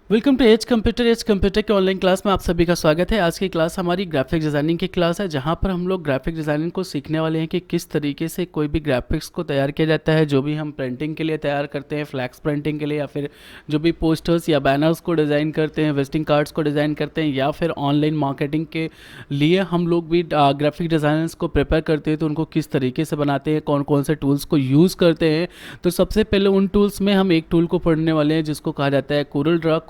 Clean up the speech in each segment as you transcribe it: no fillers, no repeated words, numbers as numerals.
Welcome to as computer के online class में आप सभी का स्वागत है। आज की क्लास हमारी ग्राफिक डिज़ाइनिंग की क्लास है, जहां पर हम लोग ग्राफिक डिज़ाइनिंग को सीखने वाले हैं कि किस तरीके से कोई भी ग्राफिक्स को तैयार किया जाता है। जो भी हम प्रिंटिंग के लिए तैयार करते हैं, फ्लैक्स प्रिंटिंग के लिए, या फिर जो भी पोस्टर्स या बैनर्स को डिज़ाइन करते हैं, विजिटिंग कार्ड्स को डिज़ाइन करते हैं, या फिर ऑनलाइन मार्केटिंग के लिए हम लोग भी ग्राफिक डिज़ाइनर्स को प्रिपेयर करते हैं, तो उनको किस तरीके से बनाते हैं, कौन कौन से टूल्स को यूज़ करते हैं। तो सबसे पहले उन टूल्स में हम एक टूल को पढ़ने वाले हैं जिसको कहा जाता है कोरल ड्रा।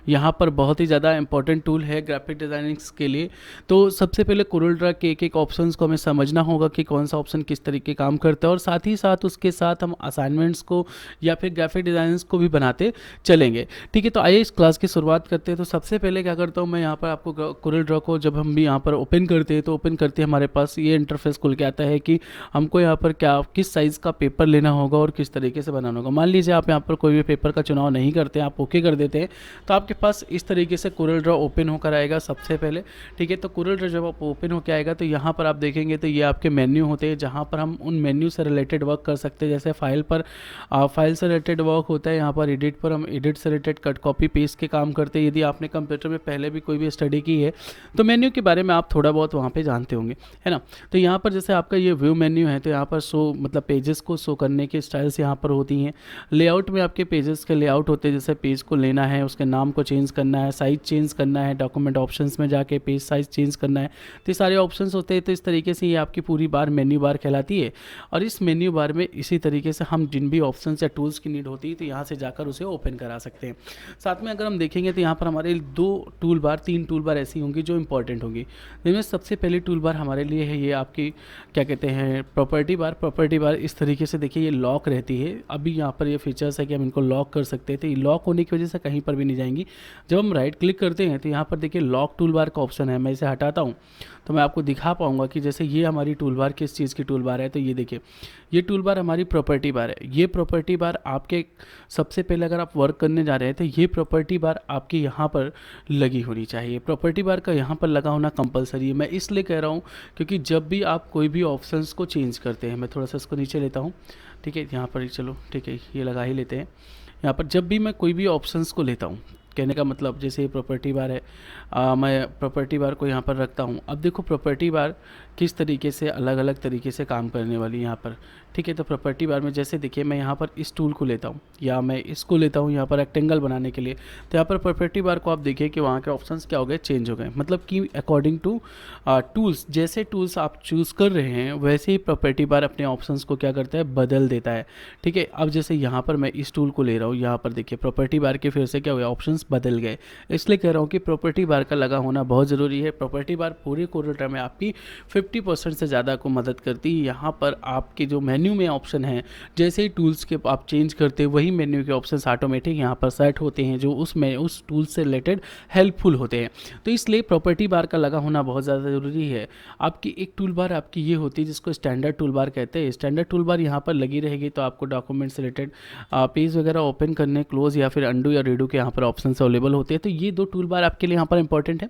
यहाँ पर बहुत ही ज़्यादा इंपॉर्टेंट टूल है ग्राफिक डिज़ाइनिंग्स के लिए। तो सबसे पहले कोरल ड्रा के एक एक ऑप्शंस को हमें समझना होगा कि कौन सा ऑप्शन किस तरीके काम करता है, और साथ ही साथ उसके साथ हम असाइनमेंट्स को या फिर ग्राफिक डिज़ाइनिंग्स को भी बनाते चलेंगे। ठीक है, तो आइए इस क्लास की शुरुआत करते हैं। तो सबसे पहले क्या करता हूँ मैं, यहाँ पर आपको कोरल ड्रा को जब हम भी यहाँ पर ओपन करते हैं तो ओपन करते हैं हमारे पास ये इंटरफेस खुल के आता है कि हमको यहाँ पर क्या किस साइज़ का पेपर लेना होगा और किस तरीके से बनाना होगा। मान लीजिए आप यहाँ पर कोई भी पेपर का चुनाव नहीं करते हैं, आप ओके कर देते हैं, तो आपके पास इस तरीके से कोरल ड्रा ओपन होकर आएगा सबसे पहले। ठीक है, तो कोरल ड्रा जब आप ओपन होकर आएगा तो यहाँ पर आप देखेंगे तो ये आपके मेन्यू होते हैं, जहाँ पर हम उन मेन्यू से रिलेटेड वर्क कर सकते हैं। जैसे फाइल से रिलेटेड वर्क होता है, यहाँ पर एडिट पर हम एडिट से रिलेटेड कट कॉपी पेस्ट के काम करते हैं। यदि आपने कंप्यूटर में पहले भी कोई भी स्टडी की है तो मेन्यू के बारे में आप थोड़ा बहुत वहाँ पे जानते होंगे, है ना। तो यहाँ पर जैसे आपका ये व्यू मेन्यू है, तो यहाँ पर शो मतलब पेजेस को शो करने के स्टाइल्स यहाँ पर होती हैं। लेआउट में आपके पेजेस के लेआउट होते हैं, जैसे पेज को लेना है, उसके नाम को चेंज करना है, साइज़ चेंज करना है, डॉक्यूमेंट ऑप्शंस में जाके पेज साइज़ चेंज करना है, तो ये सारे ऑप्शंस होते हैं। तो इस तरीके से ये आपकी पूरी बार मेन्यू बार कहलाती है। और इस मेन्यू बार में इसी तरीके से हम जिन भी ऑप्शंस या टूल्स की नीड होती है तो यहाँ से जाकर उसे ओपन करा सकते हैं। साथ में अगर हम देखेंगे तो यहाँ पर हमारे तीन टूल बार ऐसी होंगी जो इंपॉर्टेंट होंगी। जिनमें सबसे पहली टूल बार हमारे लिए है ये आपकी क्या कहते हैं, प्रॉपर्टी बार इस तरीके से देखिए ये लॉक रहती है। अभी यहाँ पर ये फीचर्स है कि हम इनको लॉक कर सकते हैं, तो ये लॉक होने की वजह से कहीं पर भी नहीं जाएंगी। जब हम राइट क्लिक करते हैं तो यहाँ पर देखिए लॉक टूल बार का ऑप्शन है। मैं इसे हटाता हूँ तो मैं आपको दिखा पाऊंगा कि जैसे ये हमारी टूल बार किस चीज़ की टूल बार है। तो ये देखिए ये टूल बार हमारी प्रॉपर्टी बार है। ये प्रॉपर्टी बार आपके सबसे पहले अगर आप वर्क करने जा रहे हैं तो ये प्रॉपर्टी बार आपके यहाँ पर लगी होनी चाहिए। प्रॉपर्टी बार का यहाँ पर लगा होना कंपलसरी है। मैं इसलिए कह रहा हूँ क्योंकि जब भी आप कोई भी ऑप्शंस को चेंज करते हैं, मैं थोड़ा सा इसको नीचे लेता हूँ। ठीक है, यहाँ पर चलो ठीक है ये लगा ही लेते हैं। यहाँ पर जब भी मैं कोई भी ऑप्शंस को लेता हूँ, कहने का मतलब जैसे ये प्रॉपर्टी बार है, मैं प्रॉपर्टी बार को यहाँ पर रखता हूँ। अब देखो प्रॉपर्टी बार किस तरीके से अलग अलग तरीके से काम करने वाली है यहाँ पर। ठीक है, तो प्रॉपर्टी बार में जैसे देखिए मैं यहाँ पर इस टूल को लेता हूँ या मैं इसको लेता हूँ यहाँ पर रेक्टेंगल बनाने के लिए, तो यहाँ पर प्रॉपर्टी बार को आप देखिए कि वहाँ के ऑप्शंस क्या हो गए, चेंज हो गए। मतलब कि अकॉर्डिंग टू टूल्स, जैसे टूल्स आप चूज़ कर रहे हैं वैसे ही प्रॉपर्टी बार अपने ऑप्शंस को क्या करता है, बदल देता है। ठीक है, अब जैसे यहाँ पर मैं इस टूल को ले रहा हूँ, यहाँ पर देखिए प्रॉपर्टी बार के फिर से क्या हुआ, ऑप्शंस बदल गए। इसलिए कह रहा हूँ कि प्रॉपर्टी बार का लगा होना बहुत ज़रूरी है। प्रॉपर्टी बार पूरे कोरल ड्रा में आपकी 50% से ज़्यादा को मदद करती है। यहाँ पर आपके जो मेन्यू में ऑप्शन है, जैसे ही टूल्स के आप चेंज करते हैं वही मेन्यू के ऑप्शंस ऑटोमेटिक यहाँ पर सेट होते हैं जो उस टूल से रिलेटेड हेल्पफुल होते हैं। तो इसलिए प्रॉपर्टी बार का लगा होना बहुत ज़्यादा ज़रूरी है। आपकी एक टूल बार आपकी ये होती है जिसको स्टैंडर्ड टूल बार कहते हैं। स्टैंडर्ड टूल बार यहाँ पर लगी रहेगी तो आपको डॉक्यूमेंट से रिलेटेड पेज वगैरह ओपन करने, क्लोज या फिर अंडू या रीडू के यहाँ पर ऑप्शन अवेलेबल होते हैं। तो ये दो टूल बार आपके लिए यहाँ पर इंपॉर्टेंट है।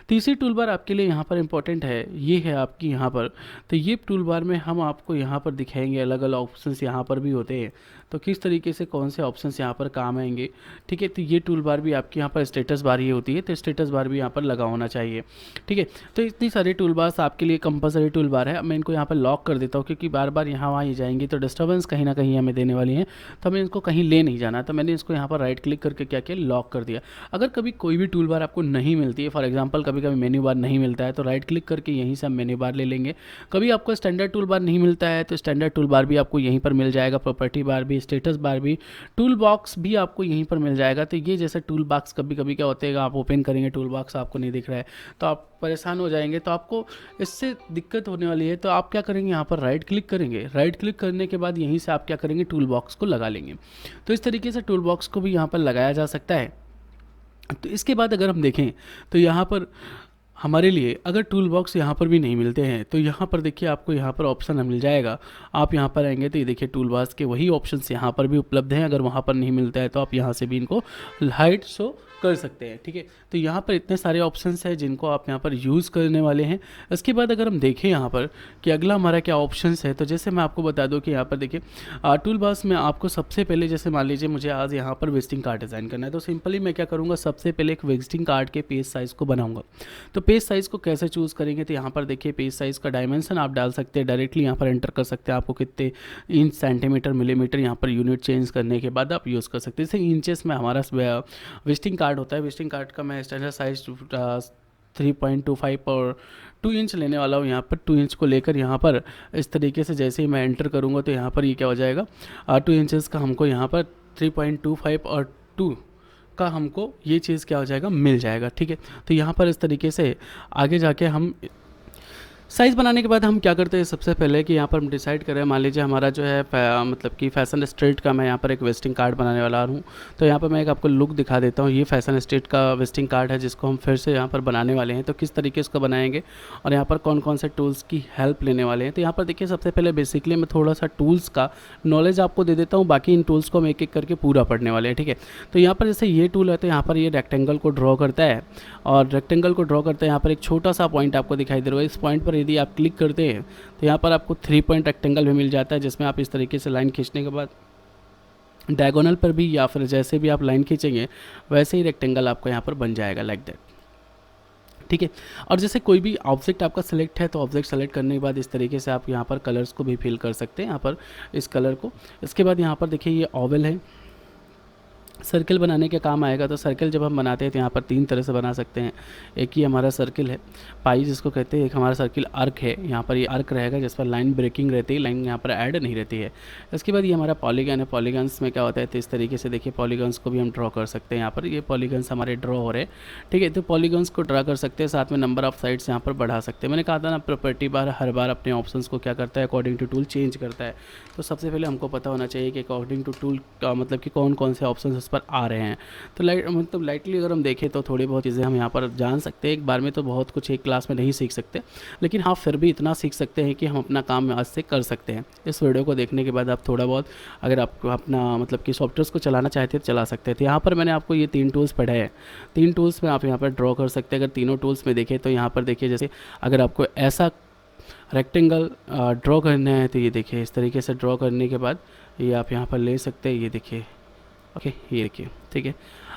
तीसरी टूल बार आपके लिए यहाँ पर इंपॉर्टेंट है, ये है आपकी यहाँ पर। तो ये टूल बार में हम आपको यहाँ पर दिखाएंगे अलग अलग ऑप्शंस यहाँ पर भी होते हैं, तो किस तरीके से कौन से ऑप्शंस यहाँ पर काम आएंगे। ठीक है, तो ये टूल बार भी आपकी यहाँ पर स्टेटस बार ये होती है, तो स्टेटस बार भी यहाँ पर लगा होना चाहिए। ठीक है, तो इतनी सारी टूल बार्स आपके लिए कंपलसरी टूल बार है। मैं इनको यहाँ पर लॉक कर देता हूँ क्योंकि बार बार यहाँ वहाँ ये जाएंगी तो डिस्टर्बेंस कहीं ना कहीं हमें देने वाली है, तो हमें इनको कहीं ले नहीं जाना। तो मैंने इसको यहाँ पर राइट क्लिक करके क्या किया, लॉक कर दिया। अगर कभी कोई भी टूल बार आपको नहीं मिलती है, फॉर एग्जांपल कभी कभी मेन्यू बार नहीं मिलता है, तो राइट क्लिक करके यहीं से हम मेन्यू बार ले लेंगे। कभी आपको स्टैंडर्ड टूल बार नहीं मिलता है तो स्टैंडर्ड टूल बार भी आपको यहीं पर मिल जाएगा, प्रॉपर्टी बार भी, स्टेटस बार भी, टूल बॉक्स भी आपको यहीं पर मिल जाएगा। तो ये जैसे टूल बॉक्स कभी कभी क्या होता है, आप ओपन करेंगे टूल बॉक्स आपको नहीं दिख रहा है तो आप परेशान हो जाएंगे, तो आपको इससे दिक्कत होने वाली है। तो आप क्या करेंगे, यहाँ पर राइट क्लिक करेंगे, राइट क्लिक करने के बाद यहीं से आप क्या करेंगे, टूल बॉक्स को लगा लेंगे। तो इस तरीके से टूल बॉक्स को भी यहाँ पर लगाया जा सकता है। तो इसके बाद अगर हम देखें तो यहाँ पर हमारे लिए अगर टूल बॉक्स यहाँ पर भी नहीं मिलते हैं तो यहाँ पर देखिए आपको यहाँ पर ऑप्शन मिल जाएगा। आप यहाँ पर आएंगे तो ये देखिए टूल बॉक्स के वही ऑप्शंस यहाँ पर भी उपलब्ध हैं। अगर वहाँ पर नहीं मिलता है तो आप यहाँ से भी इनको हाइड शो कर सकते हैं, ठीक है। तो यहाँ पर इतने सारे ऑप्शंस हैं जिनको आप यहाँ पर यूज़ करने वाले हैं। इसके बाद अगर हम देखें यहाँ पर कि अगला हमारा क्या ऑप्शंस है, तो जैसे मैं आपको बता दूँ कि यहाँ पर देखिए टूल बॉक्स में आपको सबसे पहले, जैसे मान लीजिए मुझे आज यहाँ पर विजिटिंग कार्ड डिज़ाइन करना है, तो सिंपली मैं क्या करूँगा, सबसे पहले एक विजिटिंग कार्ड के पेज साइज़ को बनाऊँगा। तो पेज साइज़ को कैसे चूज़ करेंगे, तो यहाँ पर देखिए पेज साइज़ का डायमेंशन आप डाल सकते हैं, डायरेक्टली यहाँ पर एंटर कर सकते हैं। आपको कितने इंच, सेंटीमीटर, मिलीमीटर यहाँ पर यूनिट चेंज करने के बाद आप यूज़ कर सकते हैं। जैसे इंचेस में हमारा विजिटिंग कार्ड होता है, विजिटिंग कार्ड का मैं स्टैंडर्ड साइज 3.25 और 2 इंच लेने वाला हूँ। यहाँ पर 2 इंच को लेकर यहाँ पर इस तरीके से जैसे ही मैं एंटर करूँगा तो यहाँ पर ये क्या हो जाएगा, 2 इंचेस का हमको यहाँ पर 3.25 और 2 का हमको ये चीज़ क्या हो जाएगा, मिल जाएगा, ठीक है। तो यहाँ पर इस तरीके से आगे जाके हम साइज़ बनाने के बाद हम क्या करते हैं, सबसे पहले कि यहाँ पर हम डिसाइड करें, मान लीजिए हमारा जो है मतलब कि फैशन स्ट्रीट का मैं यहाँ पर एक विजिटिंग कार्ड बनाने वाला हूँ। तो यहाँ पर मैं एक आपको लुक दिखा देता हूँ। ये फैशन स्ट्रीट का विजिटिंग कार्ड है जिसको हम फिर से यहाँ पर बनाने वाले हैं। तो किस तरीके से इसको बनाएंगे और यहाँ पर कौन कौन से टूल्स की हेल्प लेने वाले हैं। तो यहाँ पर देखिए सबसे पहले बेसिकली मैं थोड़ा सा टूल्स का नॉलेज आपको दे देता हूँ, बाकी इन टूल्स को हम एक एक करके पूरा पढ़ने वाले हैं, ठीक है। तो यहाँ पर जैसे ये टूल है तो यहाँ पर ये रेक्टेंगल को ड्रॉ करता है और रेक्टेंगल को ड्रॉ करते हैं। यहाँ पर एक छोटा सा पॉइंट आपको दिखाई दे रहा है। इस पॉइंट पर यदि आप क्लिक करते हैं तो यहाँ पर आपको 3 पॉइंट रेक्टेंगल भी मिल जाता है, जिसमें आप इस तरीके से लाइन खींचने के बाद डायगोनल पर भी या फिर जैसे भी आप लाइन खींचेंगे वैसे ही रेक्टेंगल आपको यहाँ पर बन जाएगा, लाइक दैट, ठीक है। और जैसे कोई भी ऑब्जेक्ट आपका सेलेक्ट है तो ऑब्जेक्ट सेलेक्ट करने के बाद इस तरीके से आप यहाँ पर कलर्स को भी फिल कर सकते हैं, यहाँ पर इस कलर को। इसके बाद यहाँ पर देखिए ये ओवल है, सर्कल बनाने के काम आएगा। तो सर्कल जब हम बनाते हैं तो यहाँ पर 3 तरह से बना सकते हैं। एक ही हमारा सर्कल है पाई जिसको कहते हैं, एक हमारा सर्कल आर्क है, यहाँ पर ये आर्क रहेगा जिस पर लाइन ब्रेकिंग रहती है, लाइन यहाँ पर ऐड नहीं रहती है। इसके बाद ये हमारा पॉलीगन है। पॉलीगन्स में क्या होता है, तो इस तरीके से देखिए पॉलीगन्स को भी हम ड्रॉ कर सकते हैं। यहाँ पर ये पॉलीगन्स हमारे ड्रॉ हो रहे हैं, ठीक है। तो पॉलीगन्स को ड्रा कर सकते हैं, साथ में नंबर ऑफ साइड्स यहाँ पर बढ़ा सकते हैं। मैंने कहा था ना, प्रॉपर्टी बार हर बार अपने ऑप्शंस को क्या करता है, अकॉर्डिंग टू टूल चेंज करता है। तो सबसे पहले हमको पता होना चाहिए कि अकॉर्डिंग टू टूल का मतलब कि कौन कौन से ऑप्शन उस पर आ रहे हैं। तो लाइटली अगर हम देखें तो थोड़ी बहुत चीज़ें हम यहाँ पर जान सकते हैं। एक बार में तो बहुत कुछ एक क्लास में नहीं सीख सकते, लेकिन हाँ फिर भी इतना सीख सकते हैं कि हम अपना काम आज से कर सकते हैं। इस वीडियो को देखने के बाद आप थोड़ा बहुत अगर आप अपना मतलब कि सॉफ्टवेयर को चलाना चाहते हैं तो चला सकते हैं। तो यहाँ पर मैंने आपको ये 3 टूल्स पढ़े हैं, 3 टूल्स में आप यहाँ पर ड्रॉ कर सकते हैं। अगर तीनों टूल्स में देखें तो यहाँ पर देखिए, जैसे अगर आपको ऐसा रेक्टेंगल ड्रॉ करना है तो ये देखिए इस तरीके से ड्रॉ करने के बाद ये आप यहाँ पर ले सकते हैं, ये देखिए, ओके, ये देखिए, ठीक है।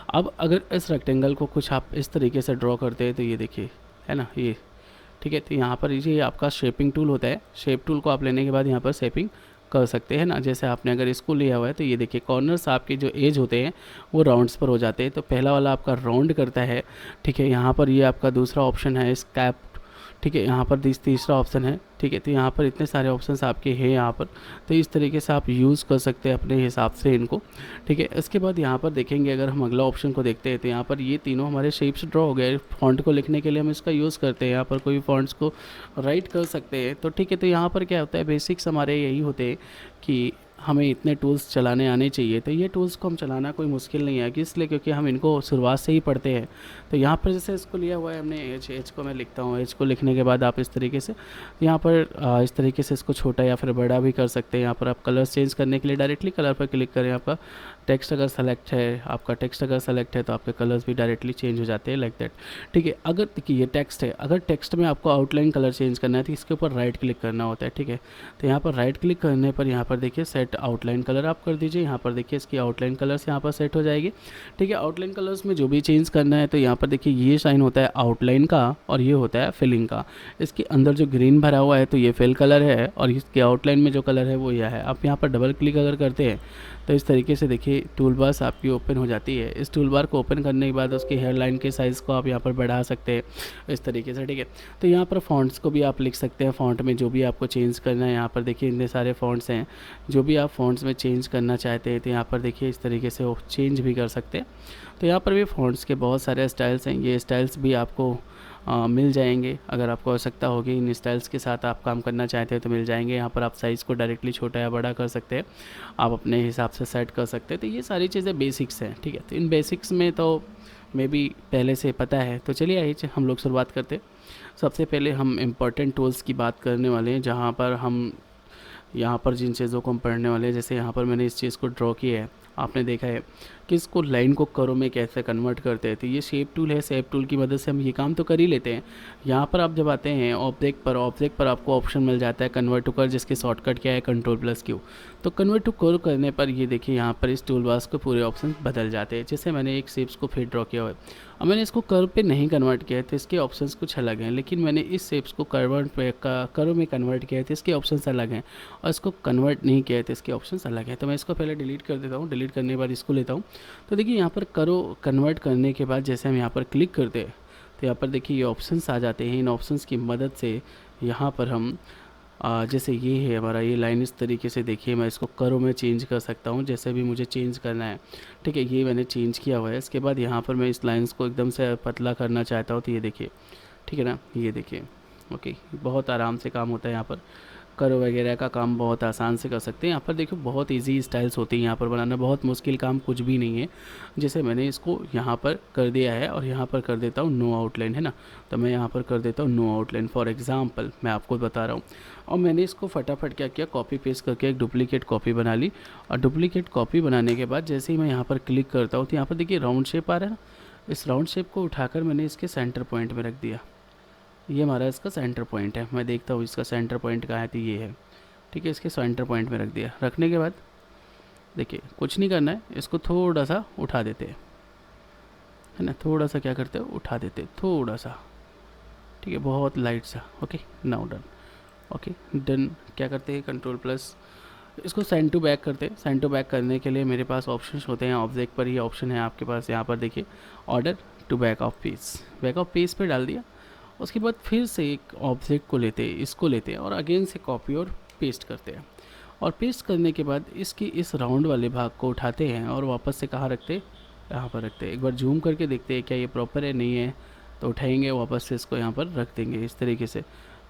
अब अगर इस रेक्टेंगल को कुछ आप इस तरीके से ड्रॉ करते हैं तो ये देखिए, है ना, ये ठीक है। तो यहाँ पर ये आपका शेपिंग टूल होता है। शेप टूल को आप लेने के बाद यहाँ पर शेपिंग कर सकते हैं ना। जैसे आपने अगर इसको लिया हुआ है तो ये देखिए कॉर्नर्स आपके जो एज होते हैं वो राउंड्स पर हो जाते हैं। तो पहला वाला आपका राउंड करता है, ठीक है। यहाँ पर ये आपका दूसरा ऑप्शन है स्कैप, ठीक है। यहाँ पर तीसरा ऑप्शन है, ठीक है। तो यहाँ पर इतने सारे ऑप्शंस आपके हैं यहाँ पर। तो इस तरीके से आप यूज़ कर सकते हैं अपने हिसाब से इनको, ठीक है। इसके बाद यहाँ पर देखेंगे, अगर हम अगला ऑप्शन को देखते हैं तो यहाँ पर ये तीनों हमारे शेप्स ड्रॉ हो गए। फॉन्ट को लिखने के लिए हम इसका यूज़ करते हैं, यहाँ पर कोई फॉन्ट्स को राइट कर सकते हैं, तो ठीक है। तो यहाँ पर क्या होता है, बेसिक्स हमारे यही होते हैं कि हमें इतने टूल्स चलाने आने चाहिए। तो ये टूल्स को हम चलाना कोई मुश्किल नहीं है, कि इसलिए क्योंकि हम इनको शुरुआत से ही पढ़ते हैं। तो यहाँ पर जैसे इसको लिया हुआ है हमने एच को मैं लिखता हूँ। एच को लिखने के बाद आप इस तरीके से यहाँ पर इस तरीके से इसको छोटा या फिर बड़ा भी कर सकते हैं। यहाँ पर आप कलर चेंज करने के लिए डायरेक्टली कलर पर क्लिक करें। आपका टेक्स्ट अगर सेलेक्ट है, तो आपके कलर्स भी डायरेक्टली चेंज हो जाते हैं, लाइक दैट, ठीक है। अगर देखिए ये टेक्स्ट है, अगर टेक्स्ट में आपको आउटलाइन कलर चेंज करना है तो इसके ऊपर राइट क्लिक करना होता है, ठीक है। तो यहाँ पर राइट क्लिक करने पर यहाँ पर देखिए सेट आउटलाइन कलर आप कर दीजिए। यहाँ पर देखिए इसकी आउटलाइन कलर्स यहाँ पर सेट हो जाएगी, ठीक है। आउटलाइन कलर्स में जो भी चेंज करना है तो यहाँ पर देखिए ये साइन होता है आउटलाइन का और ये होता है फिलिंग का। इसके अंदर जो ग्रीन भरा हुआ है तो ये फिल कलर है और इसके आउटलाइन में जो कलर है वो यह है। आप यहाँ पर डबल क्लिक अगर करते हैं तो इस तरीके से देखिए टूल बार्स आपकी ओपन हो जाती है। इस टूल बार को ओपन करने के बाद उसकी हेयरलाइन के साइज़ को आप यहाँ पर बढ़ा सकते हैं इस तरीके से, ठीक है। तो यहाँ पर फ़ॉन्ट्स को भी आप लिख सकते हैं। फ़ॉन्ट में जो भी आपको चेंज करना है, यहाँ पर देखिए इतने सारे फ़ॉन्ट्स हैं, जो भी आप फ़ॉन्ट्स में चेंज करना चाहते हैं तो यहाँ पर देखिए इस तरीके से वो चेंज भी कर सकते हैं। तो यहाँ पर भी फ़ॉन्ट्स के बहुत सारे स्टाइल्स हैं, ये स्टाइल्स भी आपको मिल जाएंगे। अगर आपको आवश्यकता होगी इन स्टाइल्स के साथ आप काम करना चाहते हैं तो मिल जाएंगे। यहाँ पर आप साइज़ को डायरेक्टली छोटा या बड़ा कर सकते हैं, आप अपने हिसाब से सेट कर सकते हैं। तो ये सारी चीज़ें बेसिक्स हैं, ठीक है। तो इन बेसिक्स में तो मे बी पहले से पता है। तो चलिए आइए हम लोग शुरुआत करते हैं। सबसे पहले हम इम्पोर्टेंट टूल्स की बात करने वाले हैं, जहाँ पर हम यहाँ पर जिन चीज़ों को हम पढ़ने वाले हैं। जैसे यहाँ पर मैंने इस चीज़ को ड्रॉ किया है, आपने देखा है कि इसको लाइन को करो में कैसे कन्वर्ट करते हैं। तो ये शेप टूल है, शेप टूल की मदद से हम ये काम तो कर ही लेते हैं। यहाँ पर आप जब आते हैं ऑब्जेक्ट पर आपको ऑप्शन मिल जाता है कन्वर्ट टू कर, जिसकी शॉर्टकट क्या है Ctrl+Q। तो कन्वर्ट टू कर करने पर ये देखिए यहाँ पर इस टूल बॉक्स के पूरे ऑप्शन बदल जाते हैं। जैसे मैंने एक शेप्स को फिर ड्रॉ किया हुआ है, अब मैंने इसको कर्व पे नहीं कन्वर्ट किया है तो इसके ऑप्शंस कुछ अलग हैं, लेकिन मैंने इस शेप्स को कर्व में कन्वर्ट किया है तो इसके ऑप्शंस अलग हैं, और इसको कन्वर्ट नहीं किया है तो इसके ऑप्शंस अलग हैं। तो मैं इसको पहले डिलीट कर देता हूँ। डिलीट करने के बाद इसको लेता हूँ। तो देखिए यहाँ पर कन्वर्ट करने के बाद जैसे हम यहाँ पर क्लिक करते हैं तो यहाँ पर देखिए ये ऑप्शंस आ जाते हैं। इन ऑप्शंस की मदद से यहाँ पर हम जैसे ये है हमारा ये लाइन, इस तरीके से देखिए मैं इसको करो में चेंज कर सकता हूँ जैसे भी मुझे चेंज करना है। ठीक है, ये मैंने चेंज किया हुआ है। इसके बाद यहाँ पर मैं इस लाइन्स को एकदम से पतला करना चाहता हूँ तो ये देखिए, ठीक है ना, ये देखिए। ओके, बहुत आराम से काम होता है। यहाँ पर करो वगैरह का काम बहुत आसान से कर सकते हैं। यहाँ पर देखो बहुत इजी स्टाइल्स होती हैं यहाँ पर बनाना, बहुत मुश्किल काम कुछ भी नहीं है। जैसे मैंने इसको यहाँ पर कर दिया है और यहाँ पर कर देता हूँ नो आउटलाइन, है ना, तो मैं यहाँ पर कर देता हूँ नो आउटलाइन फॉर एग्जांपल, मैं आपको बता रहा हूँ। और मैंने इसको फटाफट क्या किया, कॉपी पेस्ट करके एक डुप्लीकेट कॉपी बना ली। और डुप्लीकेट कॉपी बनाने के बाद जैसे ही मैं यहाँ पर क्लिक करता हूँ तो यहाँ पर देखिए राउंड शेप आ रहा है ना, इस राउंड शेप को उठाकर मैंने इसके सेंटर पॉइंट में रख दिया। ये हमारा इसका सेंटर पॉइंट है। मैं देखता हूँ इसका सेंटर पॉइंट कहाँ है, तो ये है। ठीक है, इसके सेंटर पॉइंट में रख दिया। रखने के बाद देखिए कुछ नहीं करना है, इसको थोड़ा सा उठा देते हैं, है ना, थोड़ा सा क्या करते हैं, उठा देते हैं थोड़ा सा। ठीक है, बहुत लाइट सा। Okay, now done. Okay done. क्या करते हैं, Ctrl+, इसको सेंड टू बैक करते हैं। सेंड टू बैक करने के लिए मेरे पास ऑप्शंस होते हैं। ऑब्जेक्ट पर ही ऑप्शन है आपके पास, यहाँ पर देखिए order to back of page, back of page पे डाल दिया। उसके बाद फिर से एक ऑब्जेक्ट को लेते हैं, इसको लेते हैं और अगेन से कॉपी और पेस्ट करते हैं। और पेस्ट करने के बाद इसकी इस राउंड वाले भाग को उठाते हैं और वापस से कहाँ रखते हैं, यहाँ पर रखते हैं। एक बार जूम करके देखते हैं क्या ये प्रॉपर है, नहीं है तो उठाएंगे, वापस से इसको यहाँ पर रख देंगे इस तरीके से।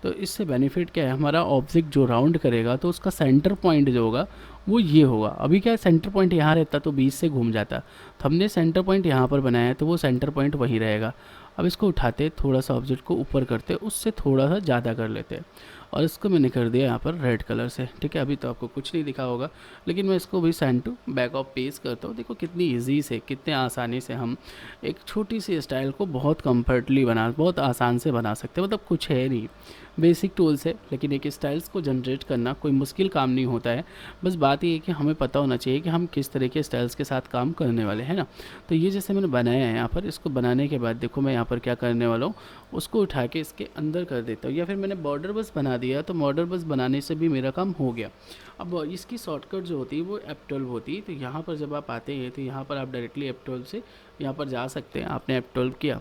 तो इससे बेनिफिट क्या है, हमारा ऑब्जेक्ट जो राउंड करेगा तो उसका सेंटर पॉइंट जो होगा वो ये होगा। अभी क्या है, सेंटर पॉइंट यहाँ रहता तो बीच से घूम जाता, तो हमने सेंटर पॉइंट यहाँ पर बनाया है तो वो सेंटर पॉइंट वहीं रहेगा। अब इसको उठाते थोड़ा सा ऑब्जेक्ट को ऊपर करते, उससे थोड़ा सा ज़्यादा कर लेते हैं और इसको मैंने कर दिया यहाँ पर रेड कलर से। ठीक है, अभी तो आपको कुछ नहीं दिखा होगा, लेकिन मैं इसको भी send to back of page करता हूँ। देखो कितनी इजी से, कितने आसानी से हम एक छोटी सी स्टाइल को बहुत कम्फर्टली बहुत आसान से बना सकते हैं। मतलब कुछ है नहीं, बेसिक टूल्स है, लेकिन एक स्टाइल्स को जनरेट करना कोई मुश्किल काम नहीं होता है। बस बात ये है कि हमें पता होना चाहिए कि हम किस तरह के स्टाइल्स के साथ काम करने वाले हैं ना। तो ये जैसे मैंने बनाया है यहाँ पर, इसको बनाने के बाद देखो मैं यहाँ पर क्या करने वाला हूँ, उसको उठा के इसके अंदर कर देता हूँ, या फिर मैंने बॉर्डर बस बना दिया तो बॉर्डर बस बनाने से भी मेरा काम हो गया। अब इसकी शॉर्टकट जो होती है वो F12 होती है। तो यहाँ पर जब आप आते हैं तो यहाँ पर आप डायरेक्टली F12 से यहाँ पर जा सकते हैं। आपने F12 किया,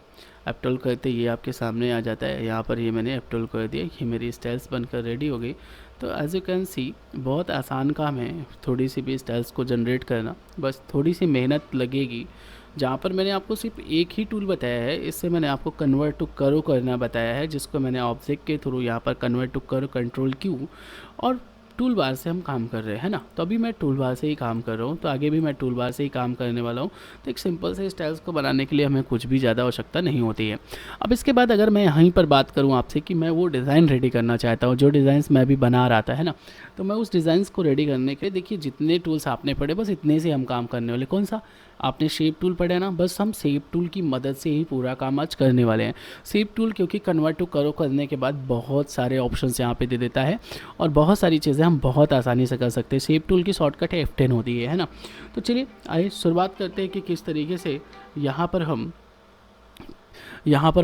F12 करते ये आपके सामने आ जाता है। यहाँ पर ये मैंने F12 कर दिया, ये मेरी स्टाइल्स बनकर रेडी हो गई। तो एज यू कैन सी बहुत आसान काम है थोड़ी सी भी स्टाइल्स को जनरेट करना, बस थोड़ी सी मेहनत लगेगी। जहाँ पर मैंने आपको सिर्फ एक ही टूल बताया है, इससे मैंने आपको कन्वर्ट टू करो करना बताया है, जिसको मैंने ऑब्जेक्ट के थ्रू यहाँ पर कन्वर्ट टू करो Ctrl+Q और टूल बार से हम काम कर रहे हैं ना। तो अभी मैं टूल बार से ही काम कर रहा हूँ, तो आगे भी मैं टूल बार से ही काम करने वाला हूँ। तो एक सिंपल से स्टाइल्स को बनाने के लिए हमें कुछ भी ज़्यादा आवश्यकता नहीं होती है। अब इसके बाद अगर मैं यहीं पर बात करूँ आपसे कि मैं वो डिज़ाइन रेडी करना चाहता हूँ जो डिज़ाइंस मैं अभी बना रहा था, है ना, तो मैं उस डिज़ाइंस को रेडी करने के लिए देखिए जितने टूल्स आपने पढ़े बस इतने से हम काम करने वाले। कौन सा आपने शेप टूल पढ़ा ना, बस हम शेप टूल की मदद से ही पूरा काम आज करने वाले हैं। शेप टूल क्योंकि कन्वर्ट टू करो करने के बाद बहुत सारे ऑप्शंस यहाँ पे दे देता है और बहुत सारी चीज़ें हम बहुत आसानी से कर सकते हैं। शेप टूल की शॉर्टकट है F10 होती है ना। तो चलिए आइए शुरुआत करते हैं कि किस तरीके से यहाँ पर हम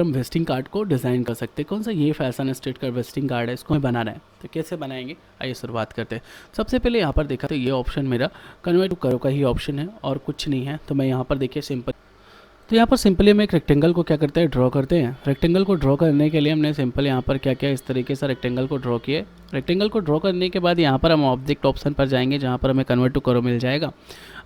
विजिटिंग कार्ड को डिज़ाइन कर सकते हैं। कौन सा, ये फैशन स्ट्रीट का विजिटिंग कार्ड है, इसको हमें बनाना है। तो कैसे बनाएंगे, आइए शुरुआत करते हैं। सबसे पहले यहाँ पर देखा तो ये ऑप्शन मेरा कन्वर्ट टू करो का ही ऑप्शन है और कुछ नहीं है। तो मैं यहाँ पर देखिए यहाँ पर सिंपली हम एक रेक्टेंगल को क्या करते हैं, ड्रॉ करते हैं। रेक्टेंगल को ड्रॉ करने के लिए हमने सिंपल यहाँ पर क्या किया, इस तरीके से रेक्टेंगल को ड्रॉ किया। रेक्टेंगल को ड्रॉ करने के बाद यहाँ पर हम ऑब्जेक्ट ऑप्शन पर जाएंगे, जहाँ पर हमें कन्वर्ट टू करो मिल जाएगा।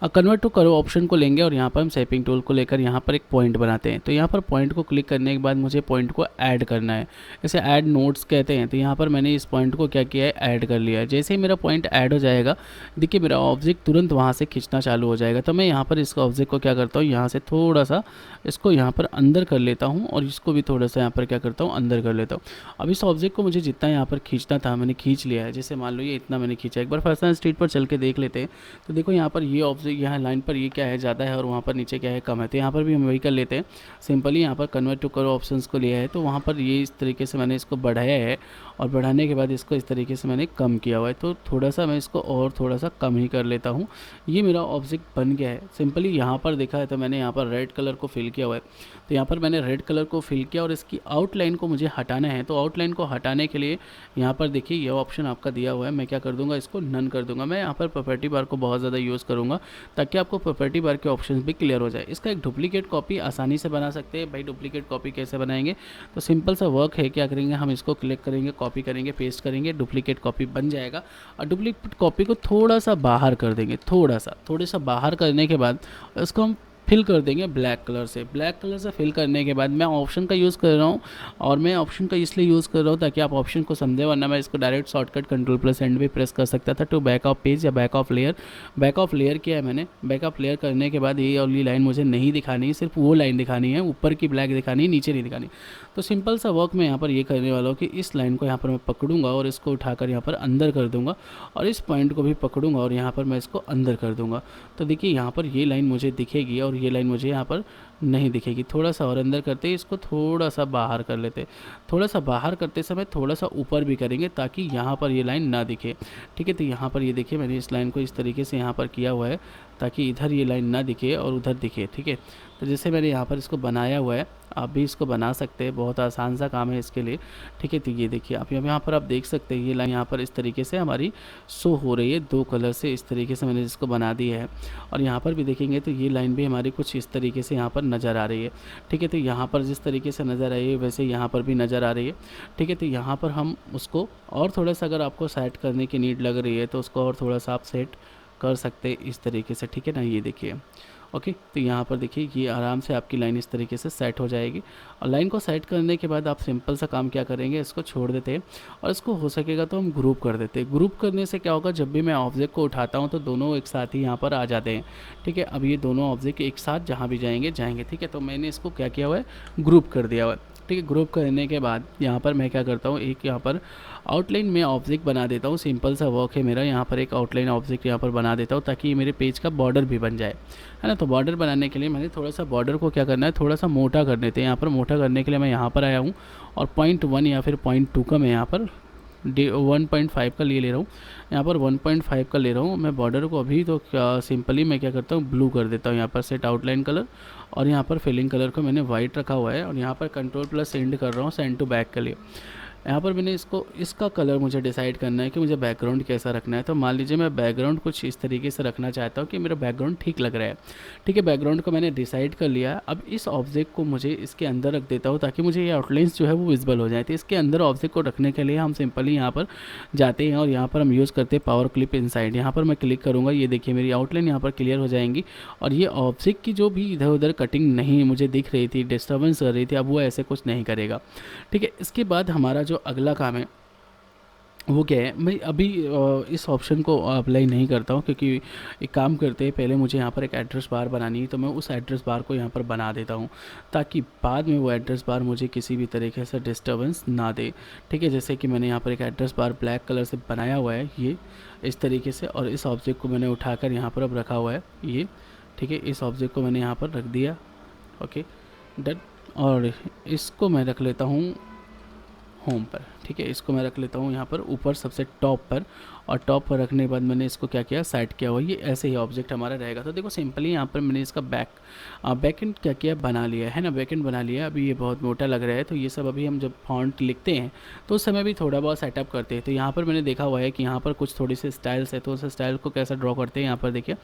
कन्वर्ट टू करो ऑप्शन को लेंगे और यहाँ पर हम शेपिंग टूल को लेकर यहाँ पर एक पॉइंट बनाते हैं। तो यहाँ पर पॉइंट को क्लिक करने के बाद मुझे पॉइंट को ऐड करना है, इसे ऐड नोट्स कहते हैं। तो यहाँ पर मैंने इस पॉइंट को क्या किया है, ऐड कर लिया है। जैसे ही मेरा पॉइंट ऐड हो जाएगा, देखिए मेरा ऑब्जेक्ट तुरंत वहाँ से खींचना चालू हो जाएगा। तो मैं यहाँ पर इस ऑब्जेक्ट को क्या करता हूँ, यहाँ से थोड़ा सा इसको यहाँ पर अंदर कर लेता हूँ और इसको भी थोड़ा सा यहाँ पर क्या करता हूँ, अंदर कर लेता हूँ। अब इस ऑब्जेक्ट को मुझे जितना यहाँ पर खींचना था मैंने खींच लिया है। जैसे मान लो ये इतना मैंने खींचा, एक बार फर्स्ट स्ट्रीट पर चल के देख लेते हैं। तो देखो यहाँ पर ये ऑब्जेक्ट यहाँ लाइन पर ये क्या है, ज़्यादा है और वहाँ पर नीचे क्या है, कम है। तो यहाँ पर भी हम वही कर लेते हैं, सिंपली यहाँ पर कन्वर्ट टू करो ऑप्शंस को लिया है। तो वहाँ पर ये इस तरीके से मैंने इसको बढ़ाया है और बढ़ाने के बाद इसको इस तरीके से मैंने कम किया हुआ है। तो थोड़ा सा मैं इसको और थोड़ा सा कम ही कर लेता हूँ। ये मेरा ऑब्जेक्ट बन गया है। सिंपली यहाँ पर देखा है तो मैंने यहाँ पर रेड कलर को फिल किया हुआ है। तो यहाँ पर मैंने रेड कलर को फिल किया और इसकी आउटलाइन को मुझे हटाना है। तो आउटलाइन को हटाने के लिए यहाँ पर देखिए ये ऑप्शन आपका दिया हुआ है। मैं क्या कर दूंगा, इसको नन कर दूंगा। मैं यहाँ पर प्रॉपर्टी बार को बहुत ज़्यादा यूज़ करूँगा ताकि आपको प्रॉपर्टी बार के ऑप्शन भी क्लियर हो जाए। इसका एक डुप्लीकेट कॉपी आसानी से बना सकते हैं। भाई डुप्लीकेट कॉपी कैसे बनाएंगे, तो सिंपल सा वर्क है, क्या करेंगे हम इसको क्लिक करेंगे, कॉपी करेंगे, पेस्ट करेंगे, डुप्लीकेट कॉपी बन जाएगा। और डुप्लीकेट कॉपी को थोड़ा सा बाहर कर देंगे, थोड़ा सा बाहर करने के बाद इसको हम फिल कर देंगे ब्लैक कलर से। ब्लैक कलर से फिल करने के बाद मैं ऑप्शन का यूज़ कर रहा हूँ और मैं ऑप्शन का इसलिए यूज़ कर रहा हूँ ताकि आप ऑप्शन को समझे, वरना मैं इसको डायरेक्ट शॉर्टकट कंट्रोल+N भी प्रेस कर सकता था टू बैक ऑफ पेज या back of layer. Back of layer किया है मैंने। बैक ऑफ लेयर करने के बाद ये वाली लाइन मुझे नहीं दिखानी है, सिर्फ वो लाइन दिखानी है, ऊपर की ब्लैक दिखानी है, नीचे नहीं दिखानी। तो सिंपल सा वर्क मैं यहाँ पर ये करने वाला हूँ कि इस लाइन को यहाँ पर मैं पकड़ूंगा और इसको उठाकर यहाँ पर अंदर कर दूंगा और इस पॉइंट को भी पकड़ूंगा और यहाँ पर मैं इसको अंदर कर दूंगा। तो देखिए यहाँ पर ये लाइन मुझे दिखेगी और ये लाइन मुझे यहाँ पर नहीं दिखेगी। थोड़ा सा और अंदर करते इसको थोड़ा सा बाहर कर लेते। थोड़ा सा बाहर करते समय थोड़ा सा ऊपर भी करेंगे ताकि यहाँ पर ये लाइन ना दिखे। ठीक है, तो यहाँ पर ये देखिए मैंने इस लाइन को इस तरीके से यहाँ पर किया हुआ है ताकि इधर ये लाइन ना दिखे और उधर दिखे। ठीक है, तो जैसे मैंने यहाँ पर इसको बनाया हुआ है, आप भी इसको बना सकते हैं, बहुत आसान सा काम है इसके लिए। ठीक है, तो ये देखिए आप यहाँ पर आप देख सकते हैं ये लाइन यहाँ पर इस तरीके से हमारी शो हो रही है, दो कलर से इस तरीके से मैंने इसको बना दिया है। और यहाँ पर भी देखेंगे तो ये लाइन भी हमारी कुछ इस तरीके से यहाँ पर नज़र आ रही है। ठीक है, तो यहाँ पर जिस तरीके से नज़र आ रही है वैसे यहाँ पर भी नज़र आ रही है। ठीक है, तो यहाँ पर हम उसको और थोड़ा सा अगर आपको सेट करने की नीड लग रही है तो उसको और थोड़ा सा आप सेट कर सकते हैं इस तरीके से। ठीक है ना, ये देखिए ओके। तो यहाँ पर देखिए ये आराम से आपकी लाइन इस तरीके से सेट हो जाएगी। और लाइन को सेट करने के बाद आप सिंपल सा काम क्या करेंगे, इसको छोड़ देते हैं और इसको हो सकेगा तो हम ग्रुप कर देते हैं। ग्रुप करने से क्या होगा, जब भी मैं ऑब्जेक्ट को उठाता हूँ तो दोनों एक साथ ही यहाँ पर आ जाते हैं। ठीक है, अब ये दोनों ऑब्जेक्ट एक साथ जहाँ भी जाएंगे। ठीक है, तो मैंने इसको क्या किया हुआ है, ग्रुप कर दिया हुआ है। ठीक है, ग्रुप करने के बाद यहाँ पर मैं क्या करता हूँ, एक यहाँ पर आउटलाइन में ऑब्जेक्ट बना देता हूँ। सिंपल सा वर्क है मेरा, यहाँ पर एक आउटलाइन ऑब्जेक्ट यहाँ पर बना देता हूँ ताकि ये मेरे पेज का बॉर्डर भी बन जाए, है ना। तो बॉर्डर बनाने के लिए मैंने थोड़ा सा बॉर्डर को क्या करना है, थोड़ा सा मोटा कर देते हैं। यहाँ पर मोटा करने के लिए मैं यहाँ पर आया हूँ और 0.1 या फिर 0.2 का मैं यहाँ पर 1.5 का ले रहा हूँ। यहाँ पर 1.5 का ले रहा हूँ मैं बॉर्डर को अभी। तो सिंपली मैं क्या करता हूँ, ब्लू कर देता हूँ यहाँ पर सेट आउटलाइन कलर और यहाँ पर फिलिंग कलर को मैंने वाइट रखा हुआ है और यहाँ पर कंट्रोल+N कर रहा हूँ सेंड टू बैक के लिए। यहाँ पर मैंने इसका कलर मुझे डिसाइड करना है कि मुझे बैकग्राउंड कैसा रखना है। तो मान लीजिए मैं बैकग्राउंड कुछ इस तरीके से रखना चाहता हूँ कि मेरा बैकग्राउंड ठीक लग रहा है। ठीक है, बैकग्राउंड को मैंने डिसाइड कर लिया। अब इस ऑब्जेक्ट को मुझे इसके अंदर रख देता हूँ ताकि मुझे ये आउटलाइंस जो है वो विजिबल हो जाए। तो इसके अंदर ऑब्जेक्ट को रखने के लिए हम सिंपली यहाँ पर जाते हैं और यहाँ पर हम यूज़ करते हैं पावर क्लिप इनसाइड। यहाँ पर मैं क्लिक करूँगा, ये देखिए मेरी आउटलाइन यहाँ पर क्लियर हो जाएंगी और ये ऑब्जेक्ट की जो भी इधर उधर कटिंग नहीं मुझे दिख रही थी, डिस्टर्बेंस कर रही थी, अब वो ऐसे कुछ नहीं करेगा। ठीक है, इसके बाद हमारा जो अगला काम है वो क्या है, मैं अभी इस ऑप्शन को अप्लाई नहीं करता हूँ क्योंकि एक काम करते हैं, पहले मुझे यहाँ पर एक एड्रेस बार बनानी है। तो मैं उस एड्रेस बार को यहाँ पर बना देता हूँ ताकि बाद में वो एड्रेस बार मुझे किसी भी तरीके से डिस्टर्बेंस ना दे। ठीक है, जैसे कि मैंने यहाँ पर एक एड्रेस बार ब्लैक कलर से बनाया हुआ है ये इस तरीके से, और इस ऑब्जेक्ट को मैंने उठाकर यहाँ पर अब रखा हुआ है ये। ठीक है, इस ऑब्जेक्ट को मैंने यहाँ पर रख दिया, ओके डन। और इसको मैं रख लेता हूँ होम पर। ठीक है, इसको मैं रख लेता हूँ यहाँ पर ऊपर सबसे टॉप पर, और टॉप पर रखने के बाद मैंने इसको क्या किया, सेट किया हुआ, ये ऐसे ही ऑब्जेक्ट हमारा रहेगा। तो देखो सिंपली यहाँ पर मैंने इसका बैकएंड क्या किया, बना लिया है ना, बैकएंड बना लिया। अभी ये बहुत मोटा लग रहा है तो ये सब अभी हम जब फॉन्ट लिखते हैं तो उस समय भी थोड़ा बहुत सेटअप करते हैं। तो यहाँ पर मैंने देखा हुआ है कि यहाँ पर कुछ थोड़ी सी स्टाइल्स है, तो उस स्टाइल को कैसा ड्रॉ करते हैं। यहाँ पर देखिए